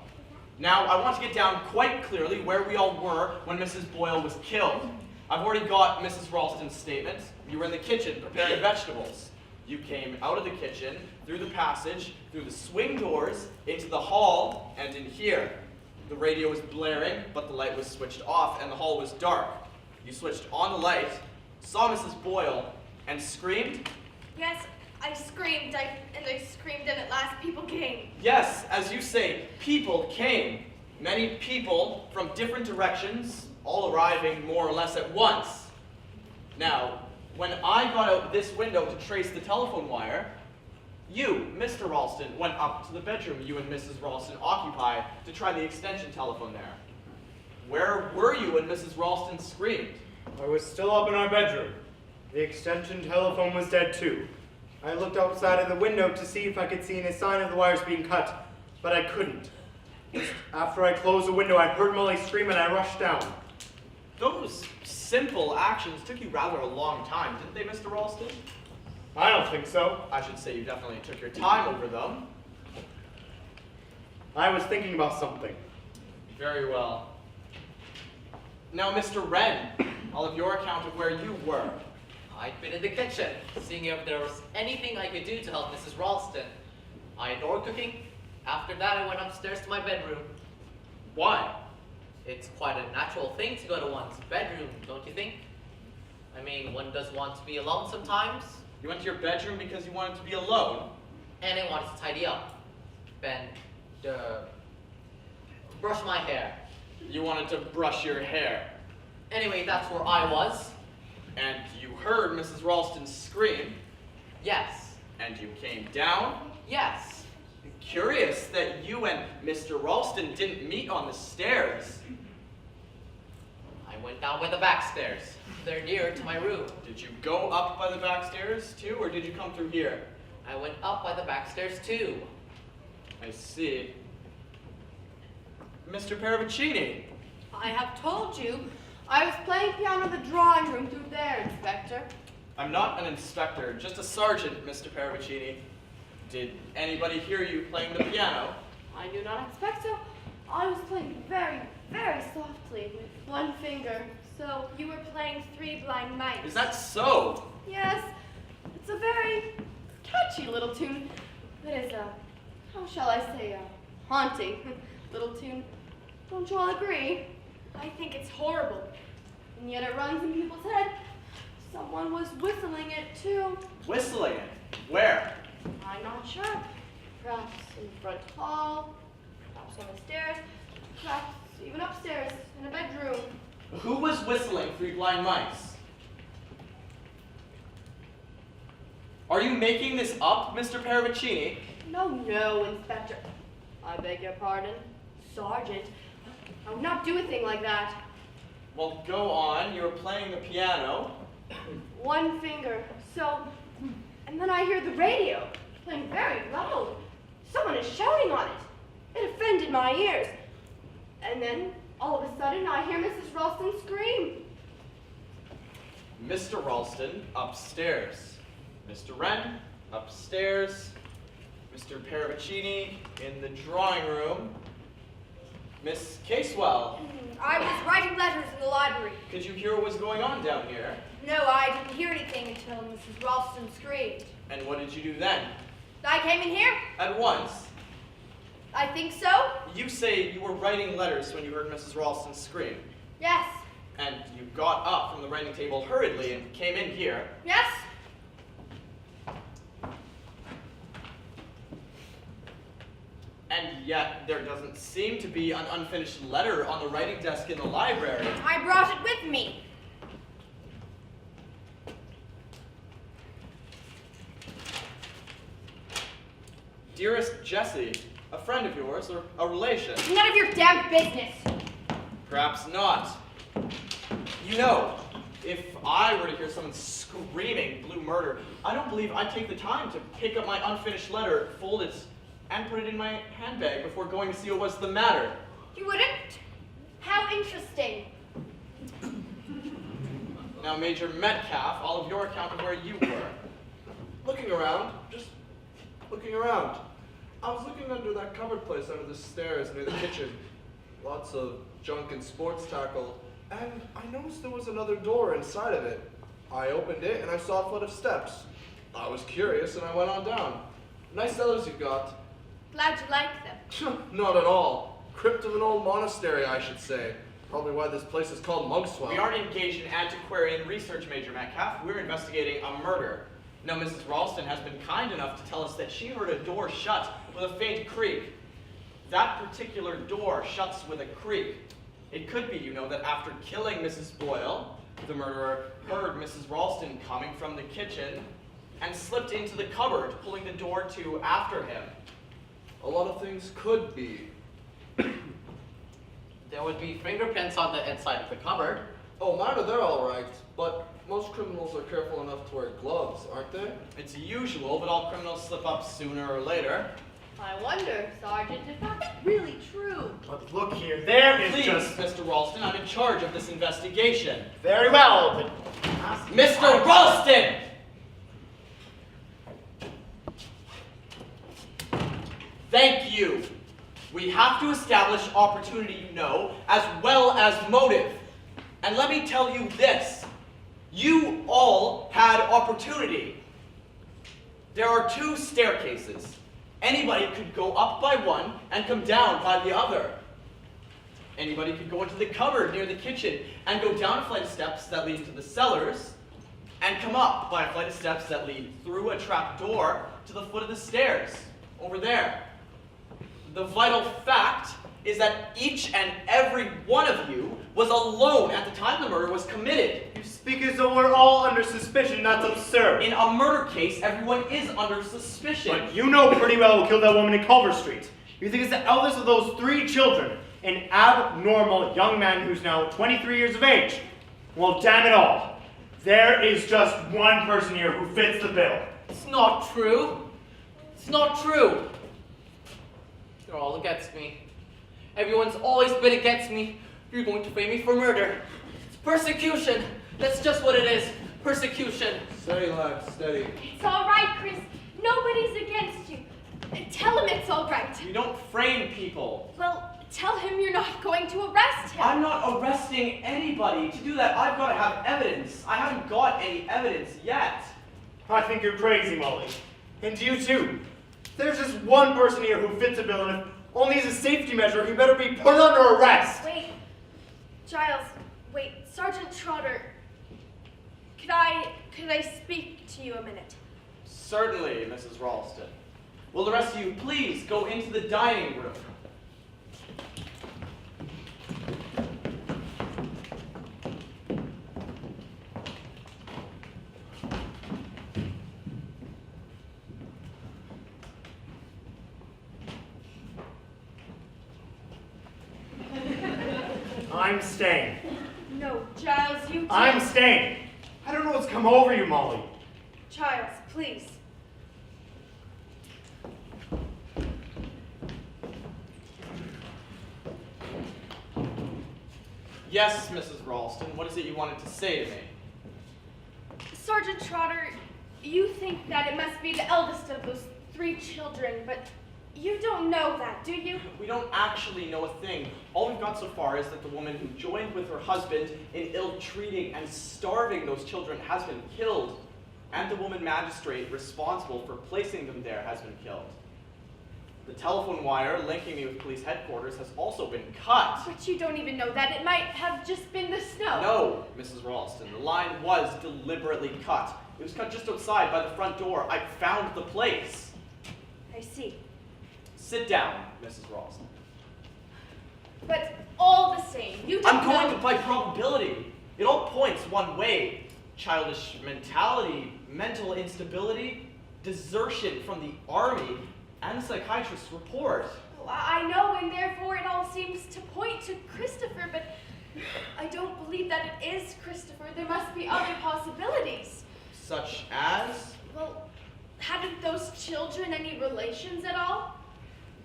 Now, I want to get down quite clearly where we all were when Mrs. Boyle was killed. I've already got Mrs. Ralston's statement. You were in the kitchen preparing vegetables. You came out of the kitchen, through the passage, through the swing doors, into the hall, and in here. The radio was blaring, but the light was switched off, and the hall was dark. You switched on the light, saw Mrs. Boyle, and screamed? Yes, I screamed, and I screamed, and at last people came. Yes, as you say, people came. Many people from different directions, all arriving more or less at once. Now, when I got out this window to trace the telephone wire, you, Mr. Ralston, went up to the bedroom you and Mrs. Ralston occupy to try the extension telephone there. Where were you when Mrs. Ralston screamed? I was still up in our bedroom. The extension telephone was dead too. I looked outside of the window to see if I could see any sign of the wires being cut, but I couldn't. Just after I closed the window, I heard Molly scream and I rushed down. Those simple actions took you rather a long time, didn't they, Mr. Ralston? I don't think so. I should say you definitely took your time over them. I was thinking about something. Very well. Now, Mr. Wren, I'll have your account of where you were. I'd been in the kitchen, seeing if there was anything I could do to help Mrs. Ralston. I adored cooking. After that, I went upstairs to my bedroom. Why? It's quite a natural thing to go to one's bedroom, don't you think? I mean, one does want to be alone sometimes. You went to your bedroom because you wanted to be alone? And I wanted to tidy up. And, brush my hair. You wanted to brush your hair. Anyway, that's where I was. And you heard Mrs. Ralston scream. Yes. And you came down. Yes. Curious that you and Mr. Ralston didn't meet on the stairs. I went down by the back stairs. They're nearer to my room. Did you go up by the back stairs too, or did you come through here? I went up by the back stairs too. I see. Mr. Paravicini. I have told you. I was playing piano in the drawing room through there, Inspector. I'm not an inspector, just a sergeant, Mr. Paravicini. Did anybody hear you playing the piano? I do not expect so. I was playing very, very softly with one finger, so You were playing Three Blind Mice. Is that so? yes, it's a very catchy little tune. It is a, how shall I say, a haunting little tune. Don't you all agree? I think it's horrible. And yet it runs in people's head. Someone was whistling it too. Whistling it? Where? I'm not sure. Perhaps in the front hall, perhaps on the stairs, perhaps even upstairs in a bedroom. Who was whistling Three Blind Mice? Are you making this up, Mr. Paravicini? No, Inspector. I beg your pardon, Sergeant. I would not do a thing like that. Well, go on. You were playing the piano. One finger, so... And then I hear the radio playing very loud. Someone is shouting on it. It offended my ears. And then, all of a sudden, I hear Mrs. Ralston scream. Mr. Ralston, upstairs. Mr. Wren, upstairs. Mr. Paravicini, in the drawing room. Miss Casewell, I was writing letters in the library. could you hear what was going on down here? No, I didn't hear anything until Mrs. Ralston screamed. And what did you do then? I came in here. At once. I think so. You say you were writing letters when you heard Mrs. Ralston scream. Yes. And you got up from the writing table hurriedly and came in here. Yes. And yet there doesn't seem to be an unfinished letter on the writing desk in the library. I brought it with me. Dearest Jessie, a friend of yours or a relation? None of your damn business. Perhaps not. You know, If I were to hear someone screaming blue murder, I don't believe I'd take the time to pick up my unfinished letter, fold it, and put it in my handbag before going to see what was the matter. You wouldn't? How interesting. Now, Major Metcalf, all of your account of where you were. Looking around, just looking around. I was looking under that cupboard place under the stairs near the kitchen. Lots of junk and sports tackle. And I noticed there was another door inside of it. I opened it and I saw a flight of steps. I was curious and I went on down. Nice cellars you've got. Glad you like them. Not at all. Crypt of an old monastery, I should say. Probably why this place is called Mousetrap. We aren't engaged in antiquarian research, Major Metcalf. We're investigating a murder. Now, Mrs. Ralston has been kind enough to tell us that she heard a door shut with a faint creak. That particular door shuts with a creak. It could be, you know, that after killing Mrs. Boyle, the murderer heard Mrs. Ralston coming from the kitchen and slipped into the cupboard, pulling the door to after him. A lot of things could be. There would be fingerprints on the inside of the cupboard. Oh, mine are there all right, but most criminals are careful enough to wear gloves, aren't they? It's usual, but all criminals slip up sooner or later. I wonder, Sergeant, if that's really true. But look here, there is Please, just... Mr. Ralston, I'm in charge of this investigation. Very well, but... Mr. Ralston! Thank you. We have to establish opportunity, you know, as well as motive. And let me tell you this. You all had opportunity. There are two staircases. Anybody could go up by one and come down by the other. Anybody could go into the cupboard near the kitchen and go down a flight of steps that lead to the cellars and come up by a flight of steps that lead through a trap door to the foot of the stairs over there. The vital fact is that each and every one of you was alone at the time the murder was committed. You speak as though we're all under suspicion. That's absurd. In a murder case, everyone is under suspicion. But you know pretty well who killed that woman in Culver Street. You think it's the eldest of those 3 children, an abnormal young man who's now 23 years of age. Well, damn it all. There is just one person here who fits the bill. It's not true. It's not true. They're all against me. Everyone's always been against me. You're going to frame me for murder. It's persecution. That's just what it is. Persecution. Steady, lad, steady. It's all right, Chris. Nobody's against you. Tell him it's all right. You don't frame people. Well, tell him you're not going to arrest him. I'm not arresting anybody. To do that, I've got to have evidence. I haven't got any evidence yet. I think you're crazy, Molly. And you too. There's just one person here who fits the bill, and if only as a safety measure, he better be put under arrest. Wait. Giles, wait. Sergeant Trotter, could I speak to you a minute? Certainly, Mrs. Ralston. Will the rest of you please go into the dining room? I'm staying. No, Giles, you too. I'm staying. I don't know what's come over you, Molly. Giles, please. Yes, Mrs. Ralston. What is it you wanted to say to me? Sergeant Trotter, you think that it must be the eldest of those 3 children, but you don't know that, do you? We don't actually know a thing. All we've got so far is that the woman who joined with her husband in ill-treating and starving those children has been killed, and the woman magistrate responsible for placing them there has been killed. The telephone wire linking me with police headquarters has also been cut. But you don't even know that. It might have just been the snow. No, Mrs. Ralston, the line was deliberately cut. It was cut just outside by the front door. I found the place. I see. Sit down, Mrs. Ralston. But all the same, you don't I'm going know. by probability. It all points one way. Childish mentality, mental instability, desertion from the army, and the psychiatrist's report. Well, I know, and therefore it all seems to point to Christopher, but I don't believe that it is Christopher. There must be other possibilities. Such as? Well, haven't those children any relations at all?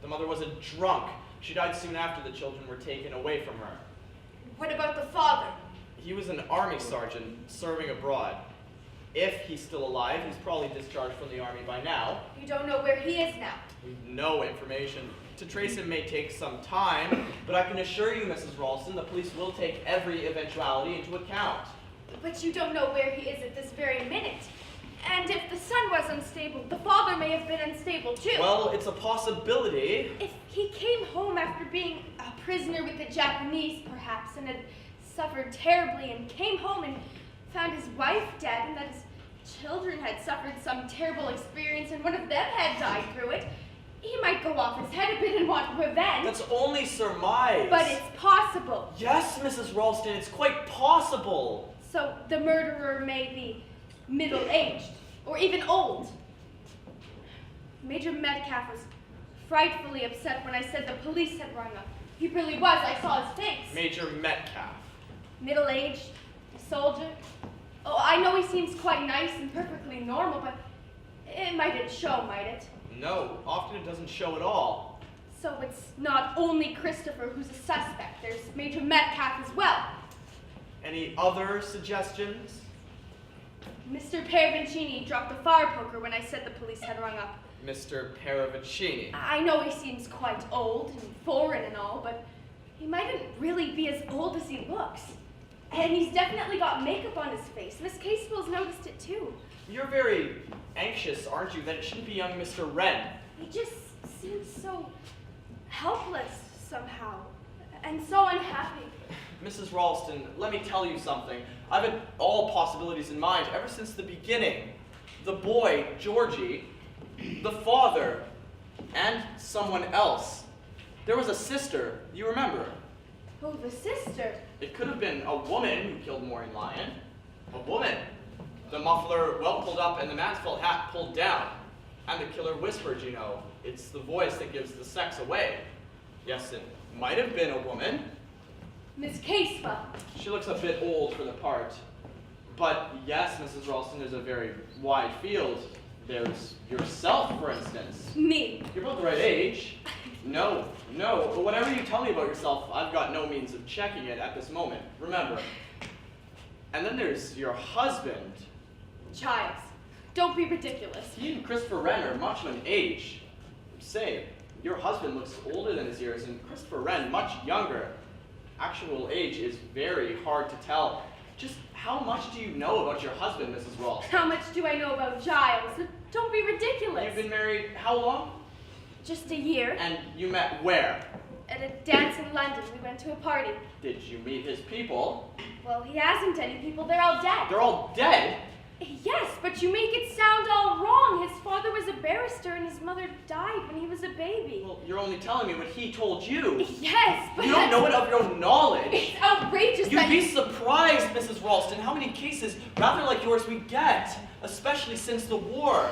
The mother was a drunk. She died soon after the children were taken away from her. What about the father? He was an army sergeant serving abroad. If he's still alive, he's probably discharged from the army by now. You don't know where he is now. We've no information. To trace him may take some time, but I can assure you, Mrs. Ralston, the police will take every eventuality into account. But you don't know where he is at this very minute. And if the son was unstable, the father may have been unstable too. Well, it's a possibility. If he came home after being a prisoner with the Japanese, perhaps, and had suffered terribly, and came home and found his wife dead, and that his children had suffered some terrible experience, and one of them had died through it, he might go off his head a bit and want revenge. That's only surmise. But it's possible. Yes, Mrs. Ralston, it's quite possible. So the murderer may be middle-aged, or even old. Major Metcalf was frightfully upset when I said the police had rung up. He really was. I saw his face. Major Metcalf. Middle-aged, soldier. Oh, I know he seems quite nice and perfectly normal, but it mightn't show, might it? No, often it doesn't show at all. So it's not only Christopher who's a suspect. There's Major Metcalf as well. Any other suggestions? Mr. Perovincini dropped a fire poker when I said the police had rung up. Mr. Perovincini. I know he seems quite old and foreign and all, but he mightn't really be as old as he looks. And he's definitely got makeup on his face. Miss Casewell's noticed it too. You're very anxious, aren't you, that it shouldn't be young Mr. Wren? He just seems so helpless somehow, and so unhappy. Mrs. Ralston, let me tell you something. I've had all possibilities in mind ever since the beginning. The boy, Georgie, the father, and someone else. There was a sister, you remember? Oh, the sister. It could have been a woman who killed Maureen Lyon. A woman. The muffler well pulled up and the man's felt hat pulled down. And the killer whispered, you know. It's the voice that gives the sex away. Yes, it might have been a woman. Miss Casewell. She looks a bit old for the part. But yes, Mrs. Ralston, there's a very wide field. There's yourself, for instance. Me. You're both the right age. No, but whatever you tell me about yourself, I've got no means of checking it at this moment. Remember. And then there's your husband. Giles, don't be ridiculous. He and Christopher Wren are much of an age. Say, your husband looks older than his years, and Christopher Wren much younger. Actual age is very hard to tell. Just how much do you know about your husband, Mrs. Ralston? How much do I know about Giles? Don't be ridiculous. You've been married how long? Just a year. And you met where? At a dance in London. We went to a party. Did you meet his people? Well, he hasn't any people. They're all dead. They're all dead? Yes, but you make it sound all wrong. His father was a barrister and his mother died when he was a baby. Well, you're only telling me what he told you. Yes, but You don't know it of your own knowledge. It's outrageous You'd that be surprised, Mrs. Ralston, how many cases rather like yours we get, especially since the war.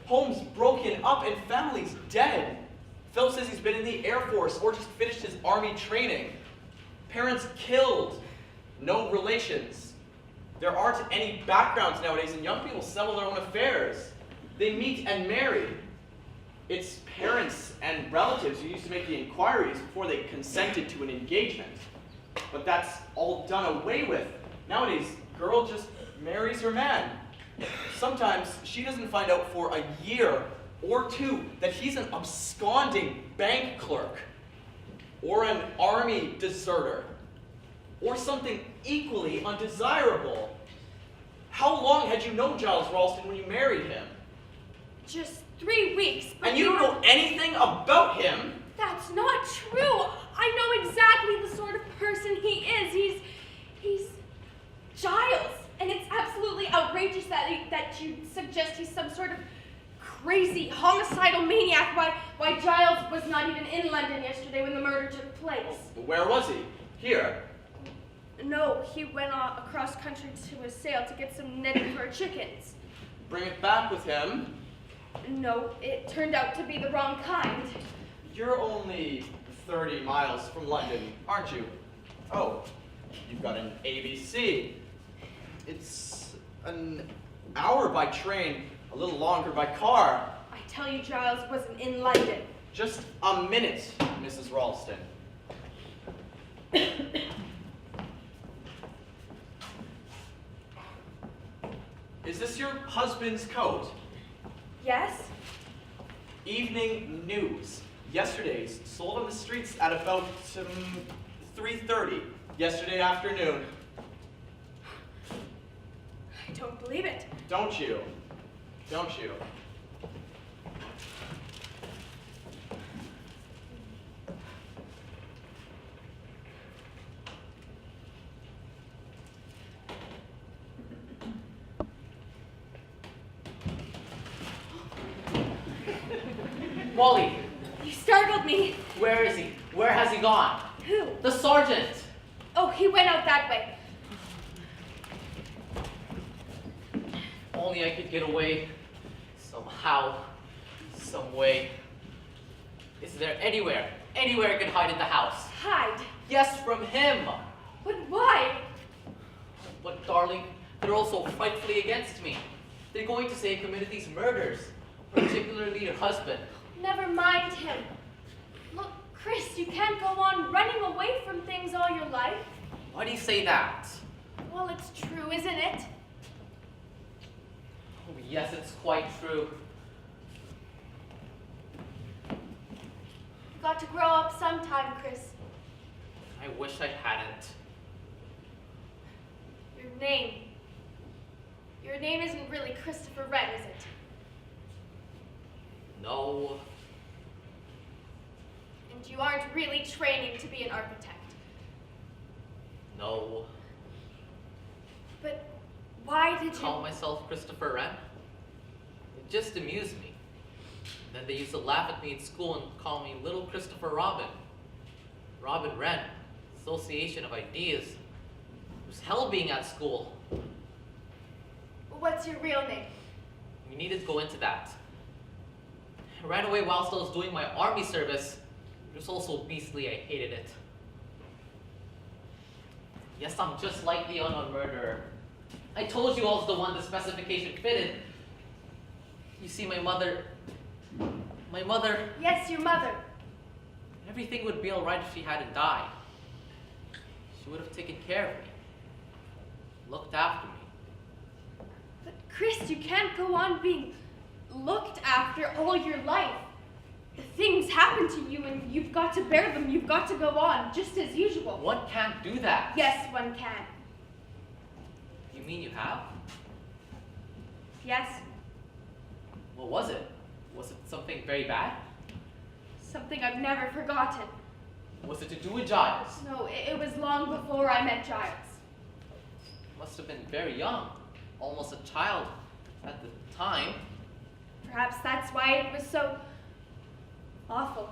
Homes broken up and families dead. Phil says he's been in the Air Force or just finished his army training. Parents killed. No relations. There aren't any backgrounds nowadays, and young people settle their own affairs. They meet and marry. It's parents and relatives who used to make the inquiries before they consented to an engagement. But that's all done away with. Nowadays, girl just marries her man. Sometimes she doesn't find out for a year or two that he's an absconding bank clerk, or an army deserter, or something equally undesirable. How long had you known Giles Ralston when you married him? just 3 weeks. But And you don't know anything about him? That's not true. I know exactly the sort of person he is. He's Giles, and it's absolutely outrageous that you suggest he's some sort of crazy homicidal maniac. Why Giles was not even in London yesterday when the murder took place. Where was he? Here. No, he went across country to a sale to get some netting for our chickens. Bring it back with him. No, it turned out to be the wrong kind. You're only 30 miles from London, aren't you? Oh, You've got an ABC. It's an hour by train, a little longer by car. I tell you, Giles wasn't in London. Just a minute, Mrs. Ralston. Is this your husband's coat? Yes? Evening News. Yesterday's sold on the streets at about 3:30 yesterday afternoon. I don't believe it. Don't you? Don't you? Wally, You startled me. where is he? Where has he gone? Who? The sergeant. Oh, he went out that way. Only I could get away. Somehow. Some way. Is there anywhere I could hide in the house? Hide. Yes, from him. But why? But darling, they're all so frightfully against me. They're going to say I committed these murders, particularly your husband. Never mind him. Look, Chris, you can't go on running away from things all your life. Why do you say that? Well, it's true, isn't it? Oh, yes, it's quite true. You got to grow up sometime, Chris. I wish I hadn't. Your name isn't really Christopher Wren, is it? No. And you aren't really training to be an architect. No. But why did Call you... myself Christopher Wren? It just amused me. Then they used to laugh at me at school and call me Little Christopher Robin. Robin Wren. Association of Ideas. It was hell being at school. What's your real name? We needed to go into that. I ran away whilst I was doing my army service. It was also beastly, I hated it. Yes, I'm just like the unknown murderer. I told you I was the one the specification fitted. You see, my mother, Yes, your mother. everything would be alright if she hadn't died. She would have taken care of me, looked after me. But Chris, you can't go on being looked after all your life. Things happen to you and you've got to bear them. You've got to go on, just as usual. One can't do that. Yes, one can. You mean you have? Yes, What was it? Was it something very bad? something I've never forgotten. Was it to do with Giles? No, it was long before I met Giles. Must have been very young, almost a child at the time. Perhaps that's why it was so awful.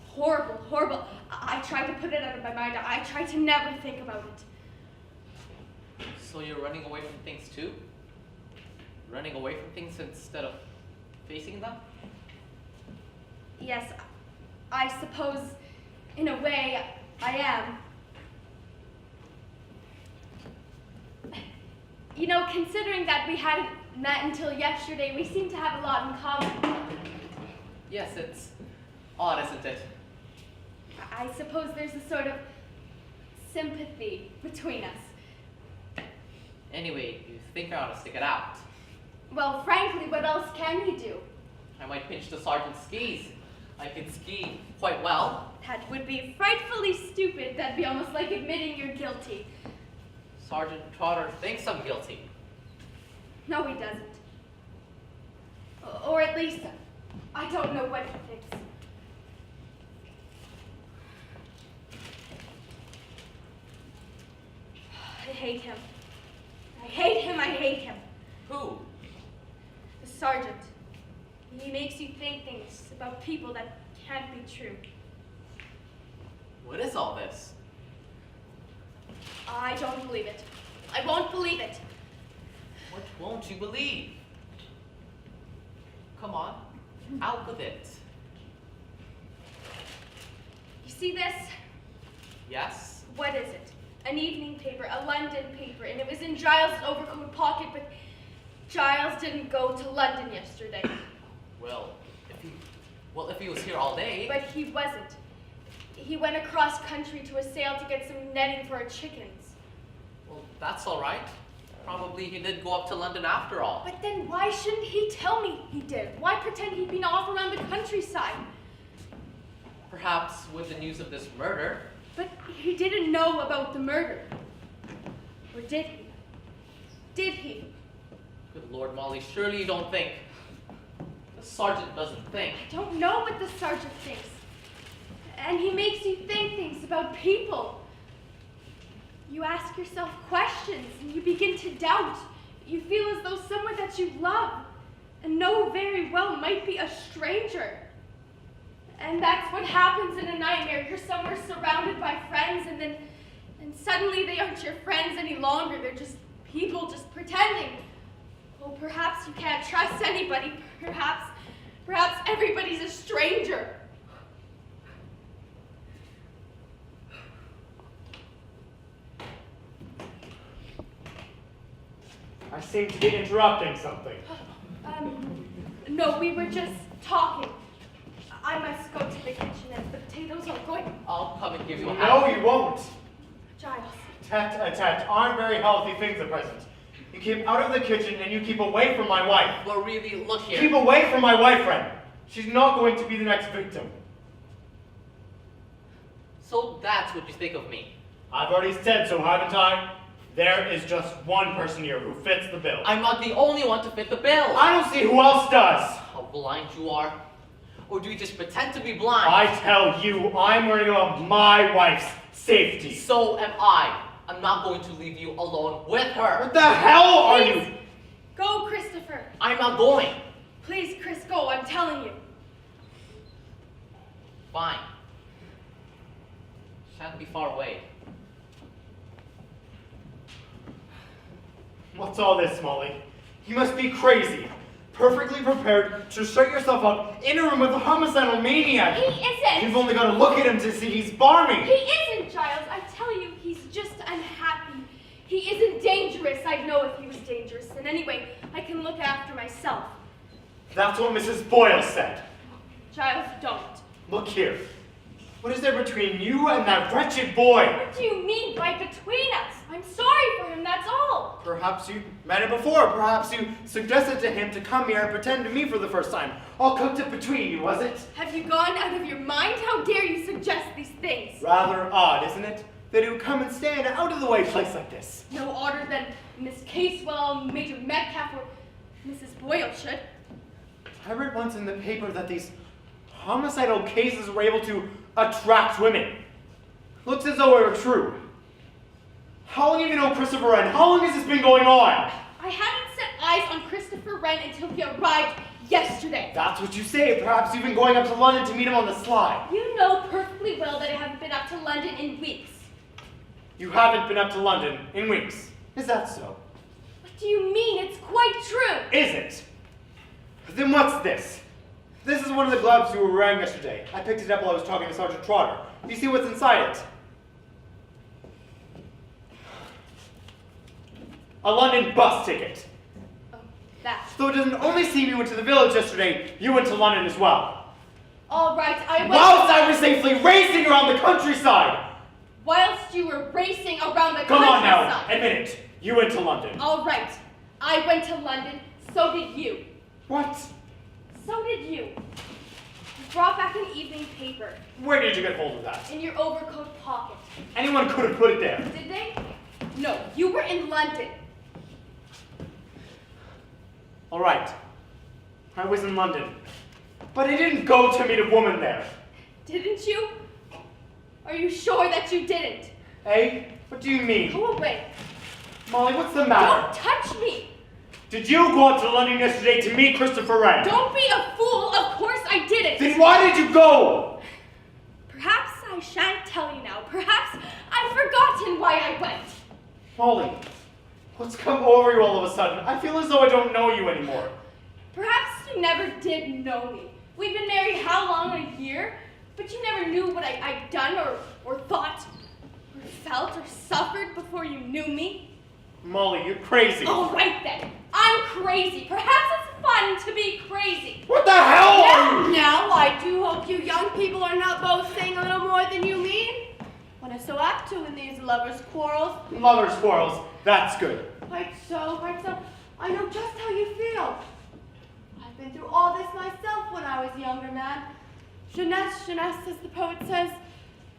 Horrible, horrible. I tried to put it out of my mind. I tried to never think about it. So you're running away from things too? Running away from things instead of facing them? Yes, I suppose, in a way, I am. You know, considering that we hadn't met until yesterday, we seem to have a lot in common. Yes, it's odd, isn't it? I suppose there's a sort of sympathy between us. Anyway, you think I ought to stick it out. Well, frankly, what else can you do? I might pinch the sergeant's skis. I can ski quite well. That would be frightfully stupid. That'd be almost like admitting you're guilty. Sergeant Trotter thinks I'm guilty. No, he doesn't. Or at least, I don't know what he thinks. I hate him. I hate him, I hate him. Who? The sergeant. He makes you think things about people that can't be true. What is all this? I don't believe it. I won't believe it. What won't you believe? Come on, out with it. You see this? Yes? What is it? An evening paper, a London paper, and it was in Giles' overcoat pocket, but Giles didn't go to London yesterday. Well, if he was here all day. But he wasn't. He went across country to a sale to get some netting for our chickens. Well, that's all right. Probably he did go up to London after all. But then why shouldn't he tell me he did? Why pretend he'd been off around the countryside? Perhaps with the news of this murder. But he didn't know about the murder. Or did he? Did he? Good Lord, Molly, surely you don't think. The sergeant doesn't think. I don't know what the sergeant thinks. And he makes you think things about people. You ask yourself questions and you begin to doubt. You feel as though someone that you love and know very well might be a stranger. And that's what happens in a nightmare. You're somewhere surrounded by friends and suddenly they aren't your friends any longer. They're just people just pretending. Well, perhaps you can't trust anybody. Perhaps everybody's a stranger. I seem to be interrupting something. No, we were just talking. I must go to the kitchen and the potatoes are going. I'll come and give you a No, hand. you won't. Giles. Tete-a-tete aren't very healthy things at present. You keep out of the kitchen and you keep away from my wife. Well, really, look here. Keep away from my wife, friend. She's not going to be the next victim. So that's what you think of me. I've already said so, haven't I? There is just one person here who fits the bill. I'm not the only one to fit the bill. I don't see who else does. How blind you are. Or do you just pretend to be blind? I tell you, I'm worrying about my wife's safety. So am I. I'm not going to leave you alone with her. What the hell are Please, you? go, Christopher. I'm not going. Please, Chris, go. I'm telling you. Fine. Shan't be far away. What's all this, Molly? You must be crazy. Perfectly prepared to shut yourself up in a room with a homicidal maniac. He isn't. You've only got to look at him to see he's barmy. He isn't, Giles. I tell you, he's just unhappy. He isn't dangerous. I'd know if he was dangerous. And anyway, I can look after myself. That's what Mrs. Boyle said. Giles, don't. Look here. What is there between you and that wretched boy? What do you mean by between us? I'm sorry for him, that's all. Perhaps you met him before. Perhaps you suggested to him to come here and pretend to me for the first time. All cooked up between you, was it? Have you gone out of your mind? How dare you suggest these things? Rather odd, isn't it? That he would come and stay in an out-of-the-way place like this. No odder than Miss Casewell, Major Metcalf, or Mrs. Boyle should. I read once in the paper that these homicidal cases were able to attract women. Looks as though it were true. How long have you known Christopher Wren? How long has this been going on? I hadn't set eyes on Christopher Wren until he arrived yesterday. That's what you say. Perhaps you've been going up to London to meet him on the sly. You know perfectly well that I haven't been up to London in weeks. You haven't been up to London in weeks. Is that so? What do you mean? It's quite true. Is it? Then what's this? This is one of the gloves you were wearing yesterday. I picked it up while I was talking to Sergeant Trotter. Do you see what's inside it? A London bus ticket. Oh, that. So it doesn't only seem you went to the village yesterday, you went to London as well. All right, I went. Whilst I was safely racing around the countryside. Whilst you were racing around the Come on now, countryside. admit it. You went to London. All right, I went to London. So did you. What? So did you. You brought back an evening paper Where did you get hold of that? in your overcoat pocket. Anyone could have put it there. Did they? No, you were in London. All right. I was in London. But I didn't go to meet a woman there. Didn't you? Are you sure that you didn't? Eh? What do you mean? Go away. Molly, what's the matter? Don't touch me. Did you go up to London yesterday to meet Christopher Wren? Don't be a fool. Of course I didn't. Then why did you go? Perhaps I shan't tell you now. Perhaps I've forgotten why I went. Molly, what's come over you all of a sudden? I feel as though I don't know you anymore. Perhaps you never did know me. We've been married how long? A year? But you never knew what I'd done or thought or felt or suffered before you knew me? Molly, you're crazy. All right then. I'm crazy. Perhaps it's fun to be crazy. What the hell are you? Now, I do hope you young people are not both saying a little more than you mean. One is so apt to in these lovers' quarrels. Lovers' quarrels. That's good. Quite so, quite so. I know just how you feel. I've been through all this myself when I was a younger man. Jeunesse, as the poet says.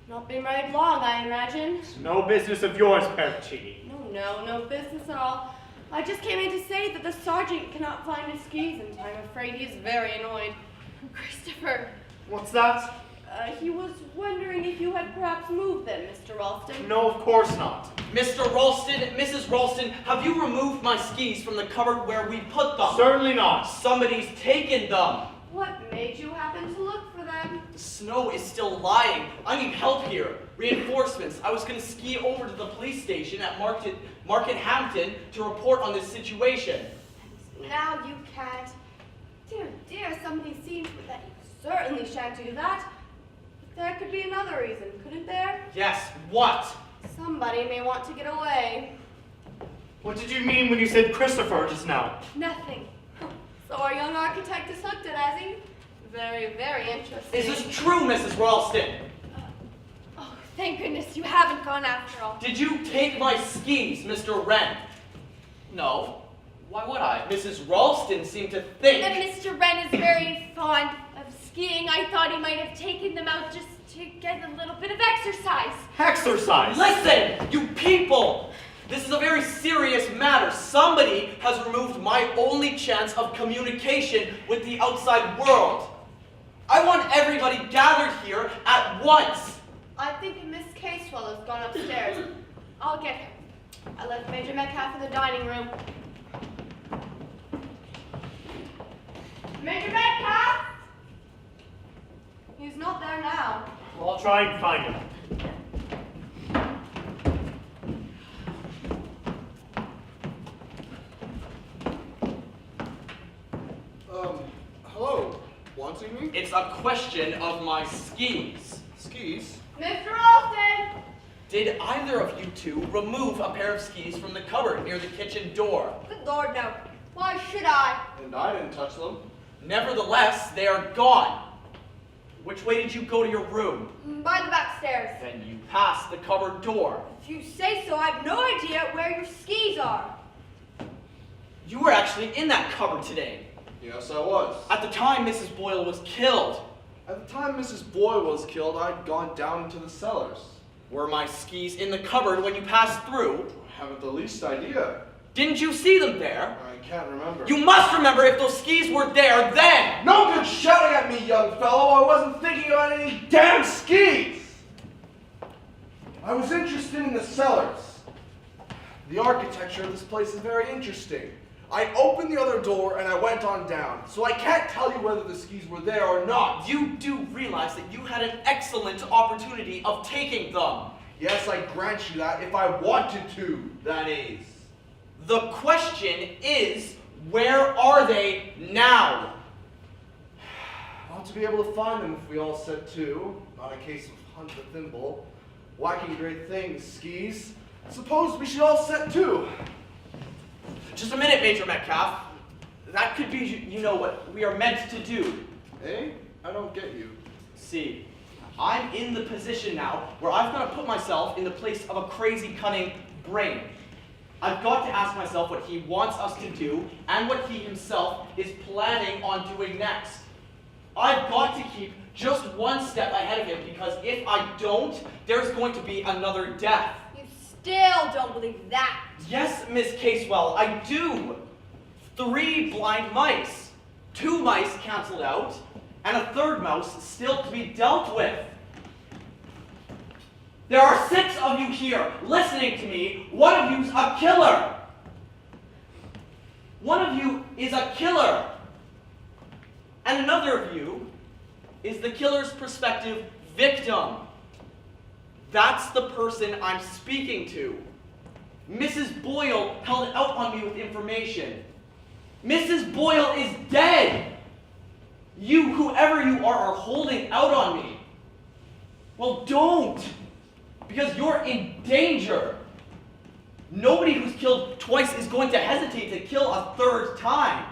Not been married long, I imagine. It's no business of yours, Pericini. No business at all. I just came in to say that the sergeant cannot find his skis, and I'm afraid he is very annoyed. Christopher. What's that? He was wondering if you had perhaps moved them, Mr. Ralston. No, of course not. Mr. Ralston, Mrs. Ralston, have you removed my skis from the cupboard where we put them? Certainly not. Somebody's taken them. What made you happen to look for them? The snow is still lying. I need help here. Reinforcements. I was going to ski over to the police station at Market Hampton to report on this situation. Now you can't. Dear, somebody seems that you certainly shan't do that. But there could be another reason, couldn't there? Yes, what? Somebody may want to get away. What did you mean when you said Christopher just now? Nothing. So our young architect is hooked, has he? Very, very interesting. Is this true, Mrs. Ralston? Oh, thank goodness you haven't gone after all. Did you take my skis, Mr. Wren? No. Why would I? Mrs. Ralston seemed to think. And Mr. Wren is very fond of skiing. I thought he might have taken them out just to get a little bit of exercise. Exercise. Listen, you people! This is a very serious matter. Somebody has removed my only chance of communication with the outside world. I want everybody gathered here at once. I think Miss Casewell has gone upstairs. I'll get her. I left Major Metcalf in the dining room. Major Metcalf! He's not there now. Well, I'll try and find him. Hello. Wanting me? It's a question of my skis. Skis? Mr. Alston! Did either of you two remove a pair of skis from the cupboard near the kitchen door? Good Lord, no. Why should I? And I didn't touch them. Nevertheless, they are gone. Which way did you go to your room? By the back stairs. Then you passed the cupboard door. If you say so, I have no idea where your skis are. You were actually in that cupboard today. Yes, I was. At the time Mrs. Boyle was killed. At the time Mrs. Boyle was killed, I'd gone down into the cellars. Were my skis in the cupboard when you passed through? I haven't the least idea. Didn't you see them there? I can't remember. You must remember if those skis were there then! No good shouting at me, young fellow. I wasn't thinking about any damn skis. I was interested in the cellars. The architecture of this place is very interesting. I opened the other door and I went on down, so I can't tell you whether the skis were there or not. You do realize that you had an excellent opportunity of taking them. Yes, I grant you that, if I wanted to, that is. The question is, where are they now? I ought to be able to find them if we all set to. Not a case of hunt the thimble. Whacking great things, skis. Suppose we should all set to. Just a minute, Major Metcalf. That could be, you know, what we are meant to do. Eh? I don't get you. See, I'm in the position now where I've got to put myself in the place of a crazy, cunning brain. I've got to ask myself what he wants us to do and what he himself is planning on doing next. I've got to keep just one step ahead of him because if I don't, there's going to be another death. You still don't believe that. Yes, Miss Casewell, I do. 3 blind mice. 2 mice canceled out, and a 3rd mouse still to be dealt with. There are 6 of you here listening to me. One of you's a killer. One of you is a killer. And another of you is the killer's prospective victim. That's the person I'm speaking to. Mrs. Boyle held out on me with information. Mrs. Boyle is dead. You, whoever you are holding out on me. Well, don't. Because you're in danger. Nobody who's killed twice is going to hesitate to kill a third time.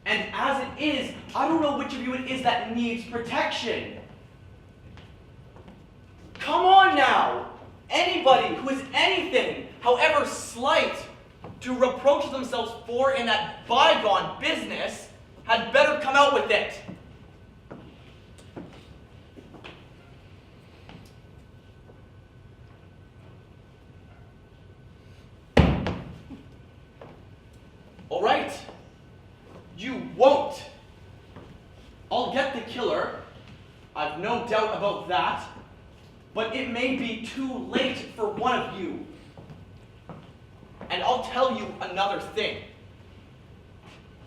And as it is, I don't know which of you it is that needs protection. Come on now! Anybody who is anything, however slight, to reproach themselves for in that bygone business had better come out with it. All right. You won't. I'll get the killer. I've no doubt about that. But it may be too late for one of you. And I'll tell you another thing.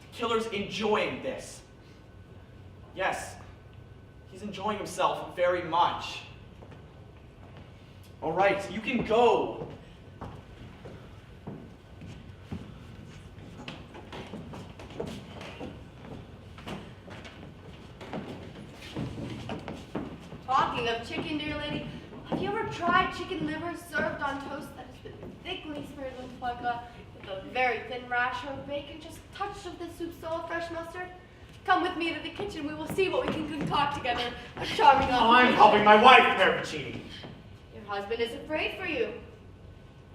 The killer's enjoying this. Yes, he's enjoying himself very much. All right, you can go. Talking of chicken, dear lady, have you ever tried chicken liver served on toast that has been thickly smeared with vodka, with a very thin rasher of bacon, just touched of the soup soul of fresh mustard? Come with me to the kitchen. We will see what we can concoct together. A charming I'm helping my wife, Peravicini. Your husband is afraid for you.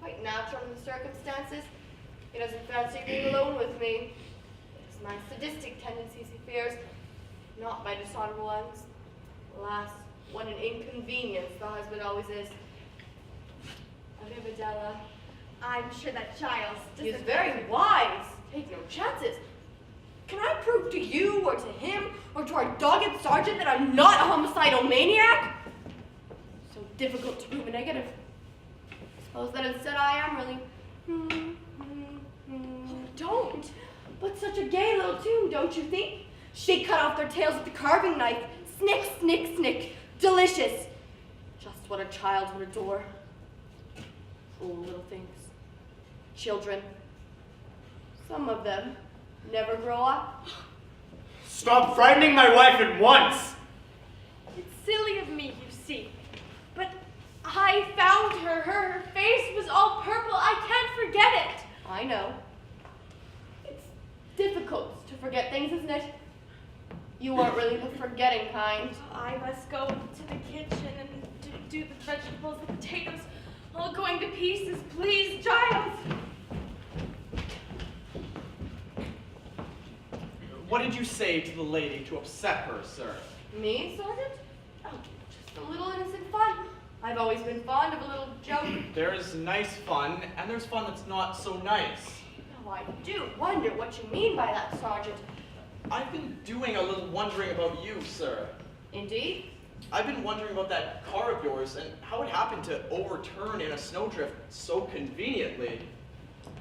Quite natural in the circumstances. He doesn't fancy being alone with me. It is my sadistic tendencies he fears, not my dishonorable ones. Alas, what an inconvenience the husband always is. Arrivederla. I'm sure that Giles is very wise. Take no chances. Can I prove to you or to him or to our dogged sergeant that I'm not a homicidal maniac? So difficult to prove a negative. Suppose that instead I am really. Oh, don't. But such a gay little tune, don't you think? She cut off their tails with the carving knife. Snick, snick, snick. Delicious. Just what a child would adore. Cruel little things. Children. Some of them never grow up. Stop frightening my wife at once! It's silly of me, you see. But I found her. Her face was all purple. I can't forget it. I know. It's difficult to forget things, isn't it? You aren't really the forgetting kind. I must go to the kitchen and do the vegetables, the potatoes, all going to pieces. Please, Giles. What did you say to the lady to upset her, sir? Me, Sergeant? Oh, just a little innocent fun. I've always been fond of a little joke. There's nice fun, and there's fun that's not so nice. Oh, I do wonder what you mean by that, Sergeant. I've been doing a little wondering about you, sir. Indeed? I've been wondering about that car of yours and how it happened to overturn in a snowdrift so conveniently.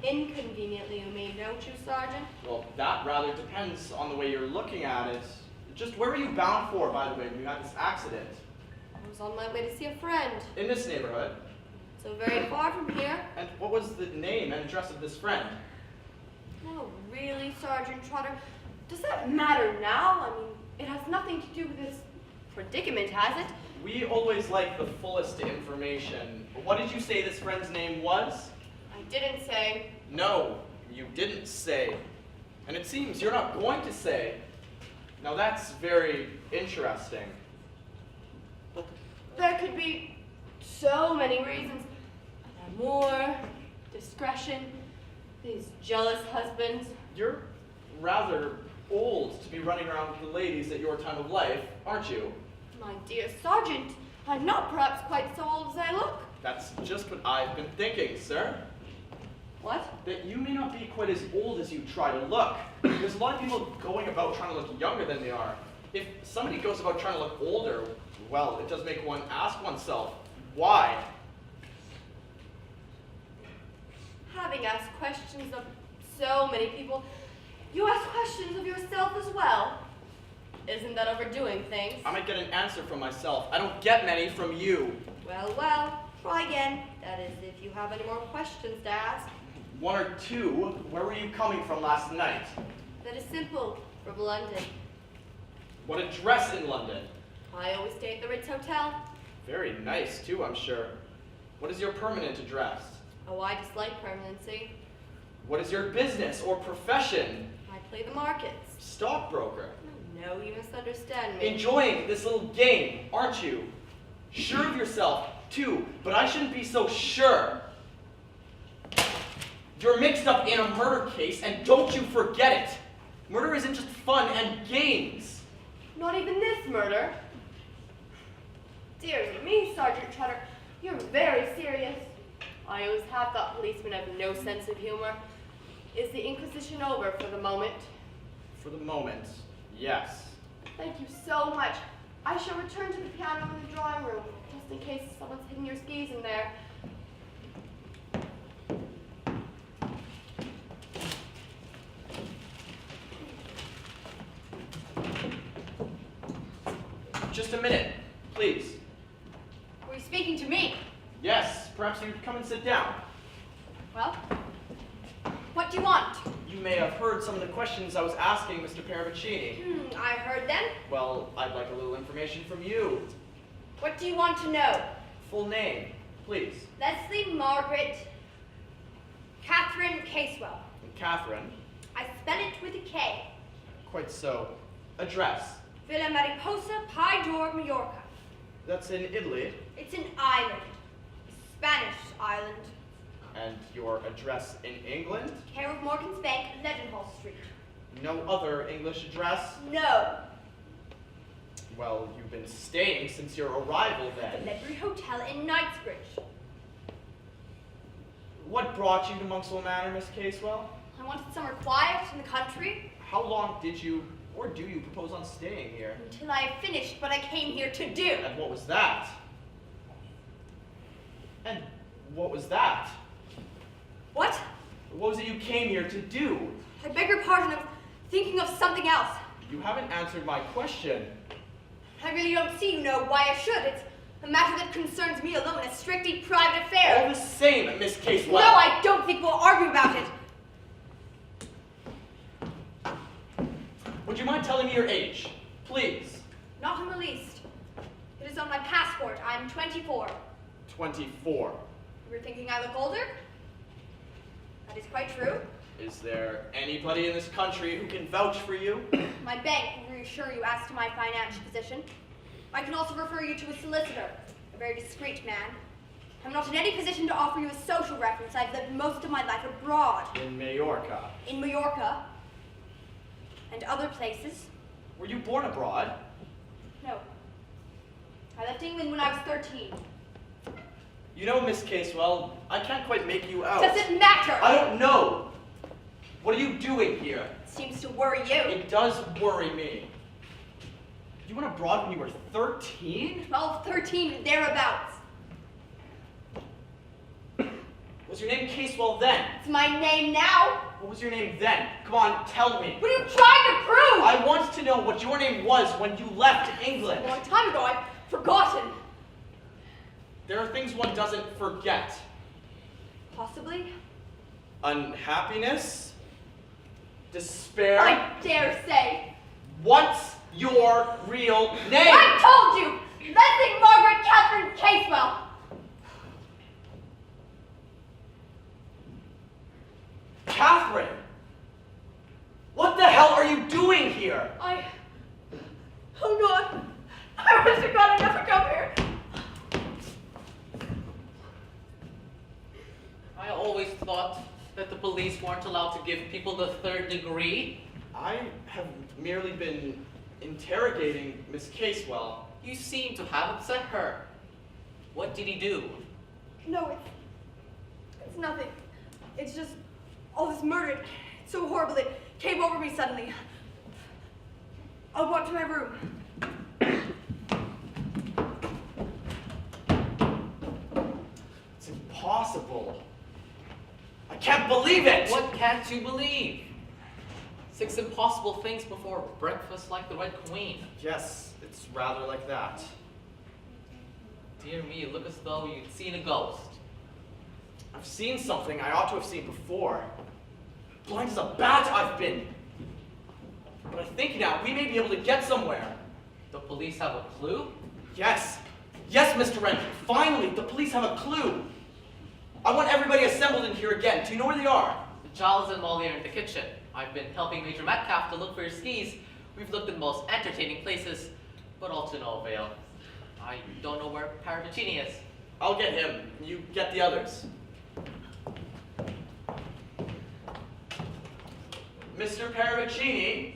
Inconveniently, you mean, don't you, Sergeant? Well, that rather depends on the way you're looking at it. Just where were you bound for, by the way, when you had this accident? I was on my way to see a friend. In this neighborhood? So very far from here. And what was the name and address of this friend? Oh, really, Sergeant Trotter? Does that matter now? I mean, it has nothing to do with this predicament, has it? We always like the fullest information. What did you say this friend's name was? I didn't say. No, you didn't say. And it seems you're not going to say. Now that's very interesting. There could be so many reasons. Amour, discretion, these jealous husbands. You're rather old to be running around with the ladies at your time of life, aren't you? My dear Sergeant, I'm not perhaps quite so old as I look. That's just what I've been thinking, sir. What? That you may not be quite as old as you try to look. There's a lot of people going about trying to look younger than they are. If somebody goes about trying to look older, well, it does make one ask oneself, why? Having asked questions of so many people, you ask questions of yourself as well. Isn't that overdoing things? I might get an answer from myself. I don't get many from you. Well, well, try again. That is, if you have any more questions to ask. One or two. Where were you coming from last night? That is simple. From London. What address in London? I always stay at the Ritz Hotel. Very nice, too, I'm sure. What is your permanent address? Oh, I dislike permanency. What is your business or profession? I play the markets. Stockbroker. No, you misunderstand me. Enjoying this little game, aren't you? Sure of yourself, too, but I shouldn't be so sure. You're mixed up in a murder case, and don't you forget it. Murder isn't just fun and games. Not even this murder. Dear me, Sergeant Trotter, you're very serious. I always have thought policemen have no sense of humor. Is the Inquisition over for the moment? For the moment, yes. Thank you so much. I shall return to the piano in the drawing room, just in case someone's hidden your skis in there. Just a minute, please. Were you speaking to me? Yes, perhaps you'd come and sit down. Well, what do you want? You may have heard some of the questions I was asking Mr. Paravicini. I heard them. Well, I'd like a little information from you. What do you want to know? Full name, please. Leslie Margaret Catherine Casewell. And Catherine. I spell it with a K. Quite so. Address. Villa Mariposa, Pydor, Mallorca. That's in Italy. It's an island. A Spanish island. And your address in England? Care of Morgan's Bank, Leadenhall Street. No other English address? No. Well, you've been staying since your arrival The then. Ledbury Hotel in Knightsbridge. What brought you to Monkswell Manor, Miss Casewell? I wanted somewhere quiet in the country How long did you, or do you, propose on staying here? until I had finished what I came here to do. And what was that? And what was that? What? What was it you came here to do? I beg your pardon, I was thinking of something else. You haven't answered my question. I really don't see, why I should. It's a matter that concerns me alone, a strictly private All affair. the same, Miss Casewell. No, I don't think we'll argue about it. Would you mind telling me your age? Please. Not in the least. It is on my passport. I'm 24. 24. You were thinking I look older? That is quite true. Is there anybody in this country who can vouch for you? My bank will reassure you as to my financial position. I can also refer you to a solicitor, a very discreet man. I'm not in any position to offer you a social reference. I've lived most of my life abroad. In Mallorca. In Mallorca. And other places. Were you born abroad? No. I left England when I was 13. You know, Miss Casewell, I can't quite make you out. Does it matter? I don't know. What are you doing here? It seems to worry you. It does worry me. You went abroad when you were 13? 12, 13, thereabouts. Was your name Casewell then? It's my name now. What was your name then? Come on, tell me. What are you trying to prove? I want to know what your name was when you left England. A long time ago, I've forgotten. There are things one doesn't forget. Possibly. Unhappiness? Despair? I dare say. What's your real name? I told you! Leslie Margaret Catherine Casewell. Catherine! What the hell are you doing here? Oh God. I must have got enough to come here. I always thought that the police weren't allowed to give people the third degree. I have merely been interrogating Miss Casewell. You seem to have upset her. What did he do? No, it's nothing. It's just all this murder. It's so horrible. It came over me suddenly. I'll walk to my room. It's impossible. I can't believe it! What can't you believe? 6 impossible things before breakfast like the Red Queen. Yes, it's rather like that. Dear me, you look as though you'd seen a ghost. I've seen something I ought to have seen before. Blind as a bat I've been. But I think now we may be able to get somewhere. The police have a clue? Yes, Yes, Mr. Wren, finally, the police have a clue. I want everybody assembled in here again. Do you know where they are? Giles and Molly are in the kitchen. I've been helping Major Metcalf to look for your skis. We've looked in the most entertaining places, but all to no avail. I don't know where Paravicini is. I'll get him. You get the others. Mr. Paravicini.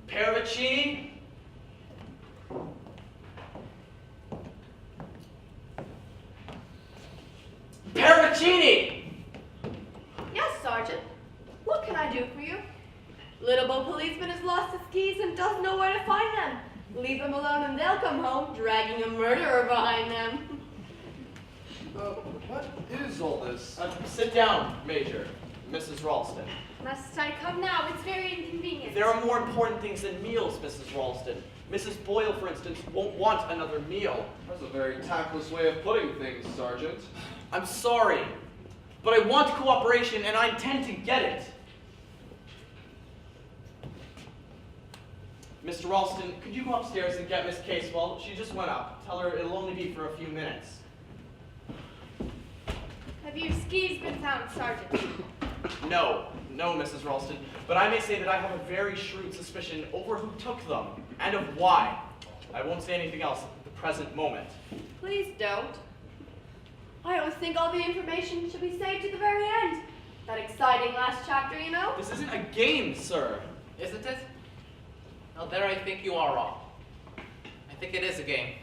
Paravicini? Paravicini! Yes, Sergeant. What can I do for you? Little Bo policeman has lost his keys and doesn't know where to find them. Leave them alone and they'll come home, dragging a murderer behind them. What is all this? Sit down, Major. Mrs. Ralston. Must I come now? It's very inconvenient. There are more important things than meals, Mrs. Ralston. Mrs. Boyle, for instance, won't want another meal. That's a very tactless way of putting things, Sergeant. I'm sorry, but I want cooperation and I intend to get it. Mr. Ralston, could you go upstairs and get Miss Casewell? She just went up. Tell her it'll only be for a few minutes. Have your skis been found, Sergeant? No, Mrs. Ralston, but I may say that I have a very shrewd suspicion over who took them and of why. I won't say anything else at the present moment. Please don't. I always think all the information should be saved to the very end. That exciting last chapter, you know? This isn't a game, sir. Isn't it? Now there I think you are wrong. I think it is a game.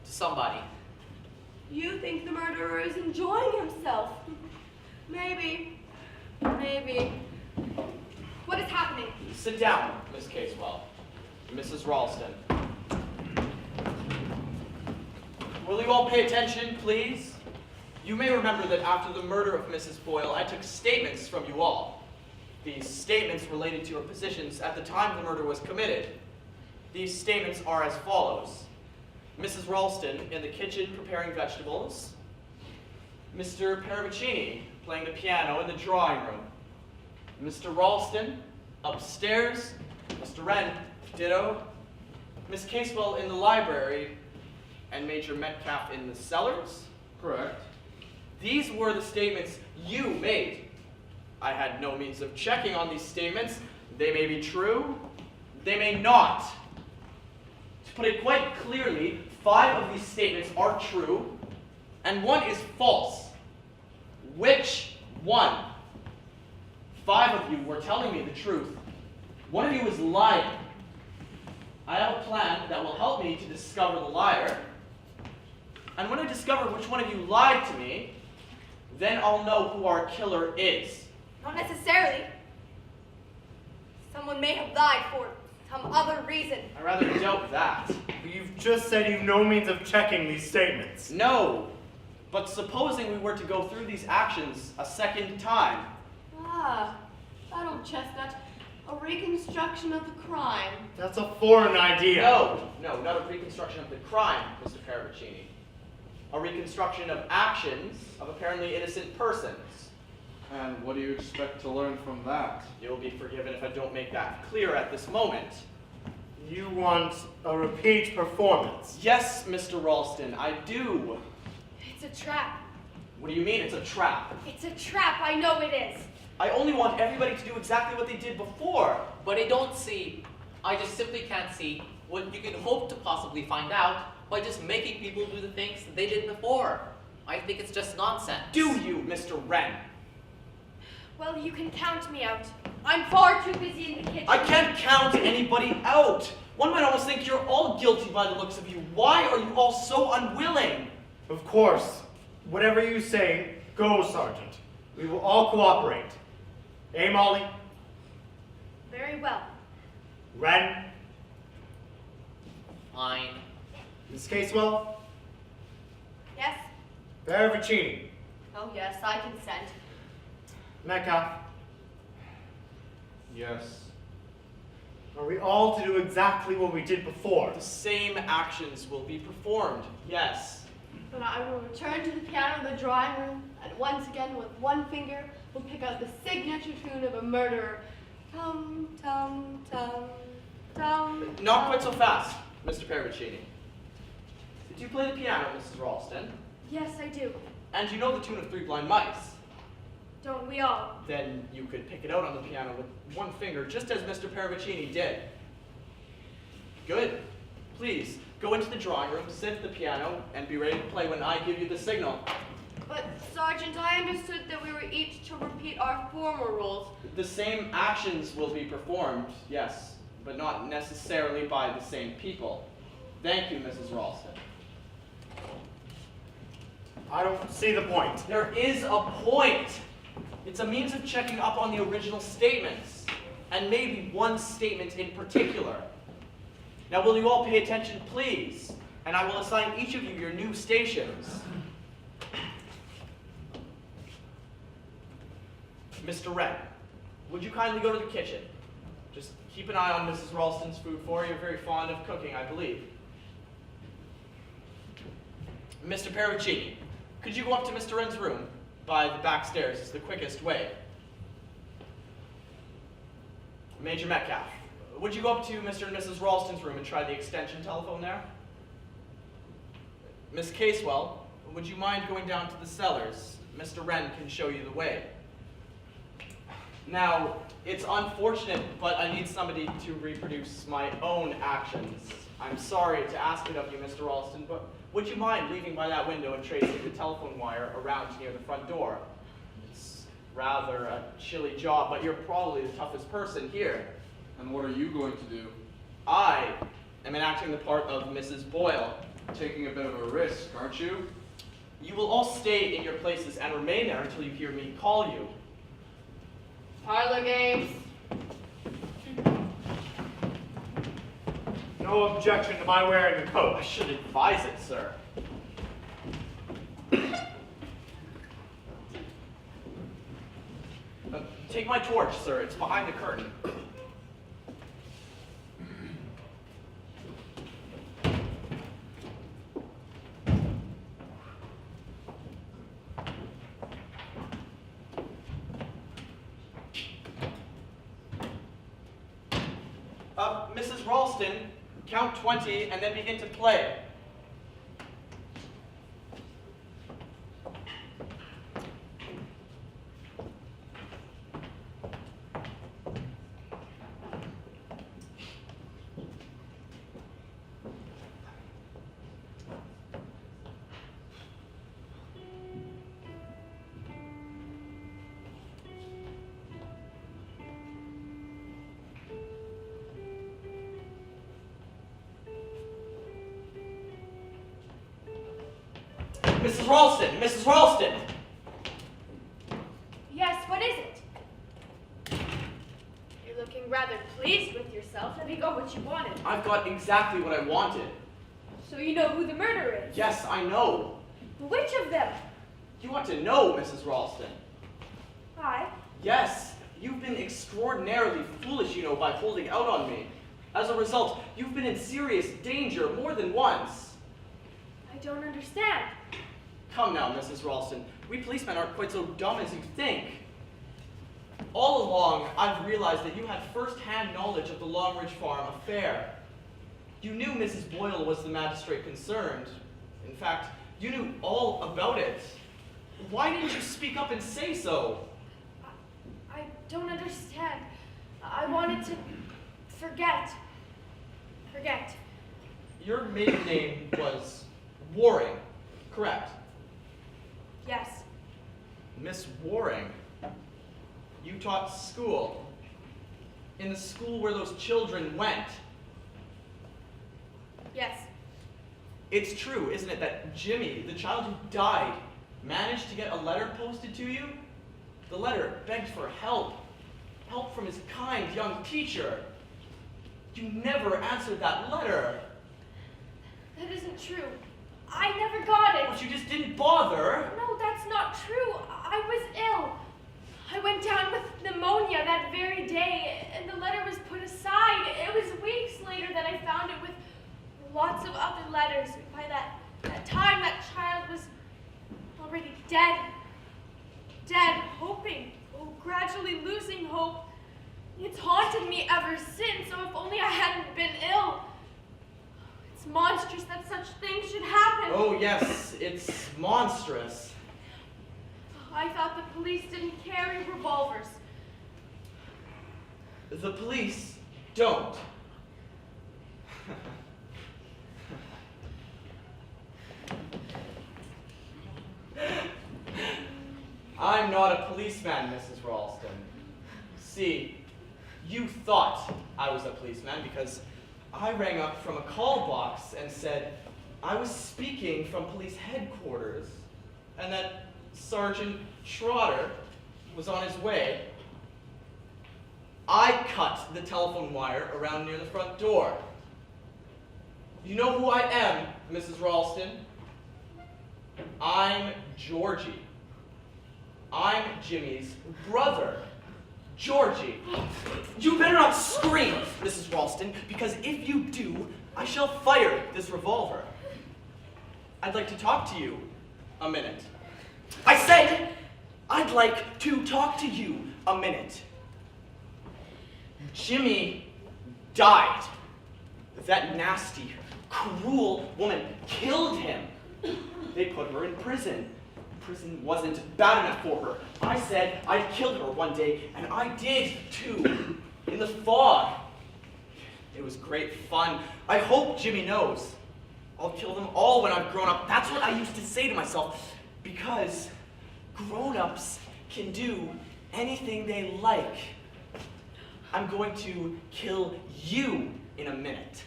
To somebody. You think the murderer is enjoying himself. Maybe. Maybe. What is happening? Sit down, Miss Casewell. Mrs. Ralston. Will you all pay attention, please? You may remember that after the murder of Mrs. Boyle, I took statements from you all. These statements related to your positions at the time the murder was committed. These statements are as follows. Mrs. Ralston in the kitchen preparing vegetables. Mr. Paravicini playing the piano in the drawing room. Mr. Ralston upstairs. Mr. Wren, ditto. Miss Casewell in the library. And Major Metcalf in the cellars. Correct. These were the statements you made. I had no means of checking on these statements. They may be true, they may not. To put it quite clearly, 5 of these statements are true, and 1 is false. Which one? 5 of you were telling me the truth. 1 of you is lying. I have a plan that will help me to discover the liar. And when I discover which one of you lied to me, then I'll know who our killer is. Not necessarily. Someone may have lied for some other reason. I rather doubt that. You've just said you've no means of checking these statements. No, but supposing we were to go through these actions a second time. Ah, that old chestnut. A reconstruction of the crime. That's a foreign idea. No, not a reconstruction of the crime, Mr. Paravicini. A reconstruction of actions of apparently innocent persons. And what do you expect to learn from that? You'll be forgiven if I don't make that clear at this moment. You want a repeat performance. Yes, Mr. Ralston, I do. It's a trap. What do you mean it's a trap? It's a trap. I know it is. I only want everybody to do exactly what they did before. But I just simply can't see what you can hope to possibly find out by just making people do the things they did before. I think it's just nonsense. Do you, Mr. Wren? Well, you can count me out. I'm far too busy in the kitchen. I can't count anybody out. One might almost think you're all guilty by the looks of you. Why are you all so unwilling? Of course. Whatever you say, go, Sergeant. We will all cooperate. Eh, Molly? Very well. Wren? Fine. Miss Casewell? Yes? Paravicini? Oh, yes, I consent. Metcalf? Yes. Are we all to do exactly what we did before? The same actions will be performed, yes. But I will return to the piano in the drawing room, and once again, with one finger, will pick out the signature tune of a murderer. Tum, tum, tum, tum. Not quite so fast, Mr. Pervicini. Do you play the piano, Mrs. Ralston? Yes, I do. And you know the tune of Three Blind Mice? Don't we all? Then you could pick it out on the piano with one finger, just as Mr. Pervicini did. Good. Please, go into the drawing room, sit at the piano, and be ready to play when I give you the signal. But, Sergeant, I understood that we were each to repeat our former roles. The same actions will be performed, yes, but not necessarily by the same people. Thank you, Mrs. Ralston. I don't see the point. There is a point. It's a means of checking up on the original statements, and maybe one statement in particular. Now, will you all pay attention, please? And I will assign each of you your new stations. Mr. Wren, would you kindly go to the kitchen? Just keep an eye on Mrs. Ralston's food for her. You're very fond of cooking, I believe. Mr. Pervicini, could you go up to Mr. Wren's room? By the back stairs is the quickest way. Major Metcalf, would you go up to Mr. and Mrs. Ralston's room and try the extension telephone there? Miss Casewell, would you mind going down to the cellars? Mr. Wren can show you the way. Now, it's unfortunate, but I need somebody to reproduce my own actions. I'm sorry to ask it of you, Mr. Ralston, but would you mind leaving by that window and tracing the telephone wire around near the front door? It's rather a chilly job, but you're probably the toughest person here. And what are you going to do? I am enacting the part of Mrs. Boyle. Taking a bit of a risk, aren't you? You will all stay in your places and remain there until you hear me call you. Parlor games. No objection to my wearing a coat. I should advise it, sir. Take my torch, sir. It's behind the curtain. Mrs. Ralston, count 20 and then begin to play. Mrs. Ralston! Mrs. Ralston! Yes, what is it? You're looking rather pleased with yourself. Have you got what you wanted? I've got exactly what I wanted. So you know who the murderer is? Yes, I know. Which of them? You ought to know, Mrs. Ralston. I? Yes, you've been extraordinarily foolish, you know, by holding out on me. As a result, you've been in serious danger more than once. I don't understand. Come now, Mrs. Ralston. We policemen aren't quite so dumb as you think. All along, I've realized that you had first-hand knowledge of the Longridge Farm affair. You knew Mrs. Boyle was the magistrate concerned. In fact, you knew all about it. Why didn't you speak up and say so? I don't understand. I wanted to forget. Forget. Your maiden name was Waring, correct? Yes. Miss Waring, you taught school. In the school where those children went. Yes. It's true, isn't it, that Jimmy, the child who died, managed to get a letter posted to you? The letter begged for help. Help from his kind young teacher. You never answered that letter. That isn't true. I never got it. But you just didn't bother. No, that's not true. I was ill. I went down with pneumonia that very day, and the letter was put aside. It was weeks later that I found it with lots of other letters. By that time, that child ever since. Oh, if only I hadn't been ill. It's monstrous that such things should happen. Oh, yes, it's monstrous. I thought the police didn't carry revolvers. The police don't. I'm not a policeman, Mrs. Ralston. See, you thought I was a policeman because I rang up from a call box and said I was speaking from police headquarters and that Sergeant Trotter was on his way. I cut the telephone wire around near the front door. You know who I am, Mrs. Ralston? I'm Georgie. I'm Jimmy's brother, Georgie. You better not scream, Mrs. Ralston, because if you do, I shall fire this revolver. I'd like to talk to you a minute. I said I'd like to talk to you a minute. Jimmy died. That nasty, cruel woman killed him. They put her in prison. Prison wasn't bad enough for her. I said I'd kill her one day, and I did too. In the fog. It was great fun. I hope Jimmy knows. I'll kill them all when I've grown up. That's what I used to say to myself. Because grown-ups can do anything they like. I'm going to kill you in a minute.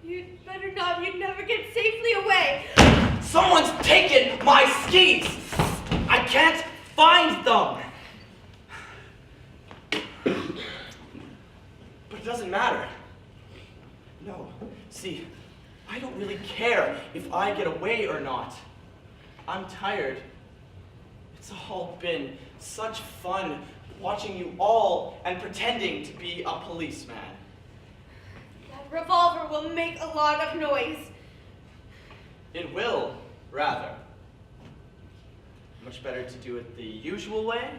You'd better not. You'd never get safely away. Someone's taken my skis! I can't find them! But it doesn't matter. No, see, I don't really care if I get away or not. I'm tired. It's all been such fun watching you all and pretending to be a policeman. That revolver will make a lot of noise. It will, rather. Much better to do it the usual way.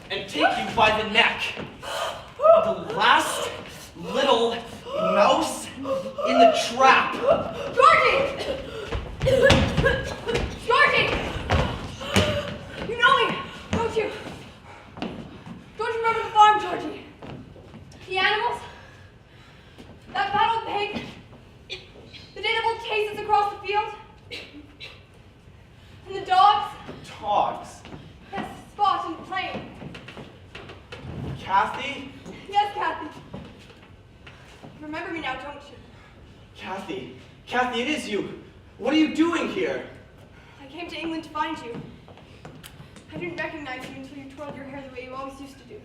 And take you by the neck. The last little mouse in the trap. Georgie! Georgie! You know me, don't you? Don't you remember the farm, Georgie? The animals? That fat old pig? The day that bull chases across the field? And the dogs? Dogs. Yes, Spot and Plain. Kathy? Yes, Kathy. Remember me now, don't you? Kathy. Kathy, it is you. What are you doing here? I came to England to find you. I didn't recognize you until you twirled your hair the way you always used to do.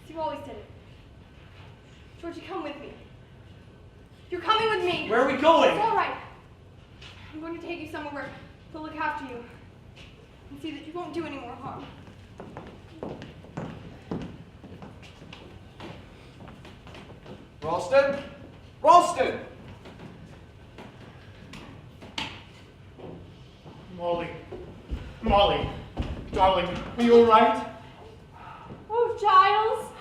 You always did it. Georgie, come with me. You're coming with me. Where are we going? It's all right. I'm going to take you somewhere where they'll look after you and see that you won't do any more harm. Ralston? Ralston! Molly, darling, are you all right? Oh, Giles.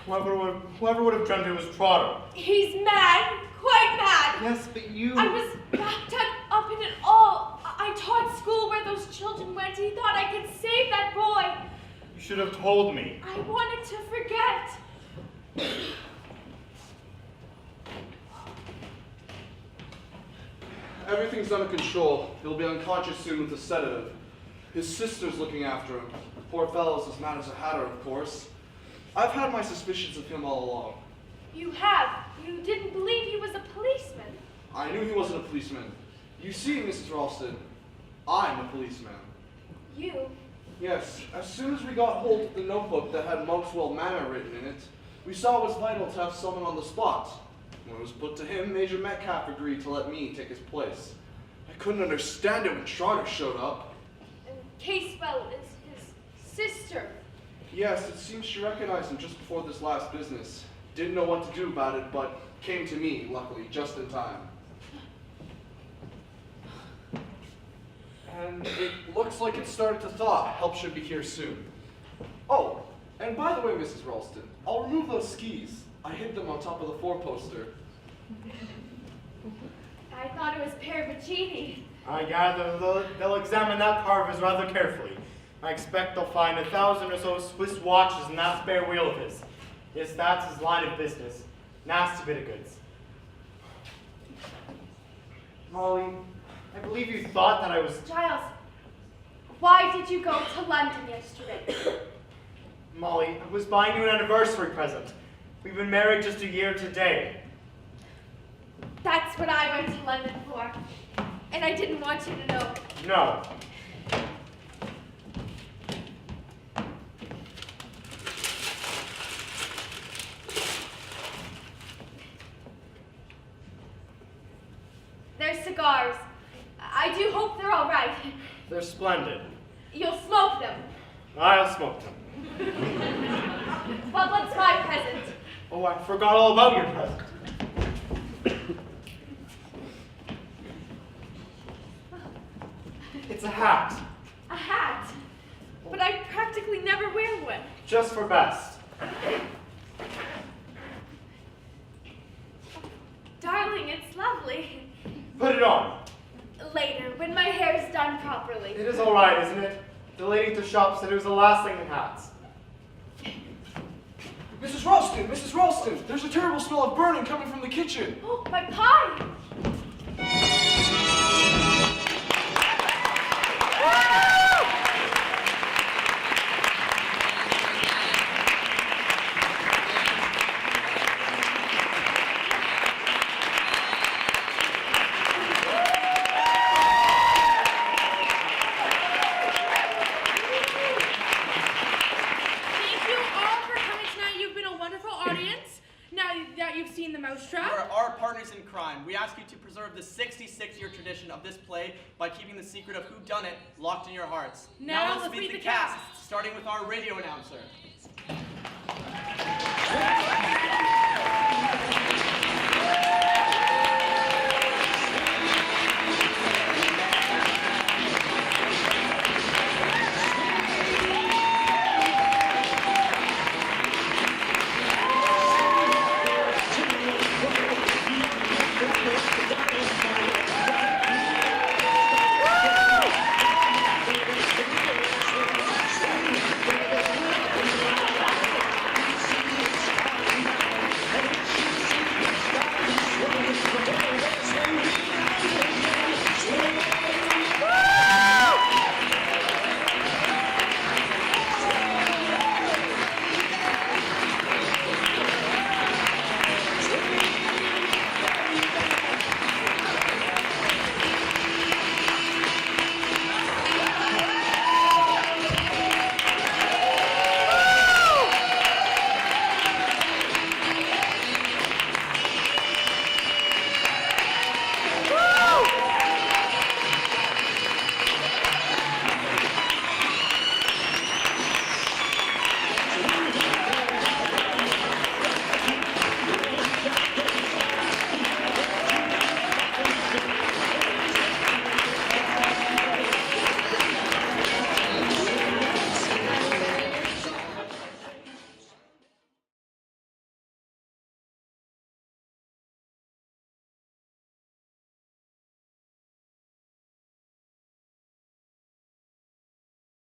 Whoever would have dreamt it was Trotter? He's mad. Quite mad. Yes, but you... I was wrapped up in it all. I taught school where those children went. He thought I could save that boy. You should have told me. I wanted to forget. Everything's under control. He'll be unconscious soon with a sedative. His sister's looking after him. The poor fellow's as mad as a hatter, of course. I've had my suspicions of him all along. You have. You didn't believe he was a policeman. I knew he wasn't a policeman. You see, Mrs. Ralston, I'm a policeman. You? Yes, as soon as we got hold of the notebook that had Monkswell Manor written in it, we saw it was vital to have someone on the spot. When it was put to him, Major Metcalf agreed to let me take his place. I couldn't understand it when Trotter showed up. And Casewell is his sister. Yes, it seems she recognized him just before this last business. Didn't know what to do about it, but came to me, luckily, just in time. And it looks like it's started to thaw. Help should be here soon. Oh, and by the way, Mrs. Ralston, I'll remove those skis. I hid them on top of the four-poster. I thought it was Parabicini. I gather they'll examine that carvers rather carefully. I expect they'll find 1,000 or so Swiss watches in that spare wheel of his. Yes, that's his line of business. Nasty bit of goods. Molly, I believe you thought that I was... Giles, why did you go to London yesterday? Molly, I was buying you an anniversary present. We've been married just a year today. That's what I went to London for. And I didn't want you to know. No. They're cigars. I do hope they're all right. They're splendid. You'll smoke them. I'll smoke them. But what's my present? Oh, I forgot all about your present. It's a hat. A hat. But I practically never wear one. Just for best. Darling, it's lovely. Put it on. Later, when my hair's done properly. It is all right, isn't it? The lady at the shop said it was the last thing in hats. Mrs. Ralston, there's a terrible smell of burning coming from the kitchen. Oh, my pie! Mousetrap? For our partners in crime, we ask you to preserve the 66-year tradition of this play by keeping the secret of whodunit locked in your hearts. Now let's meet the cast. starting with our radio announcer.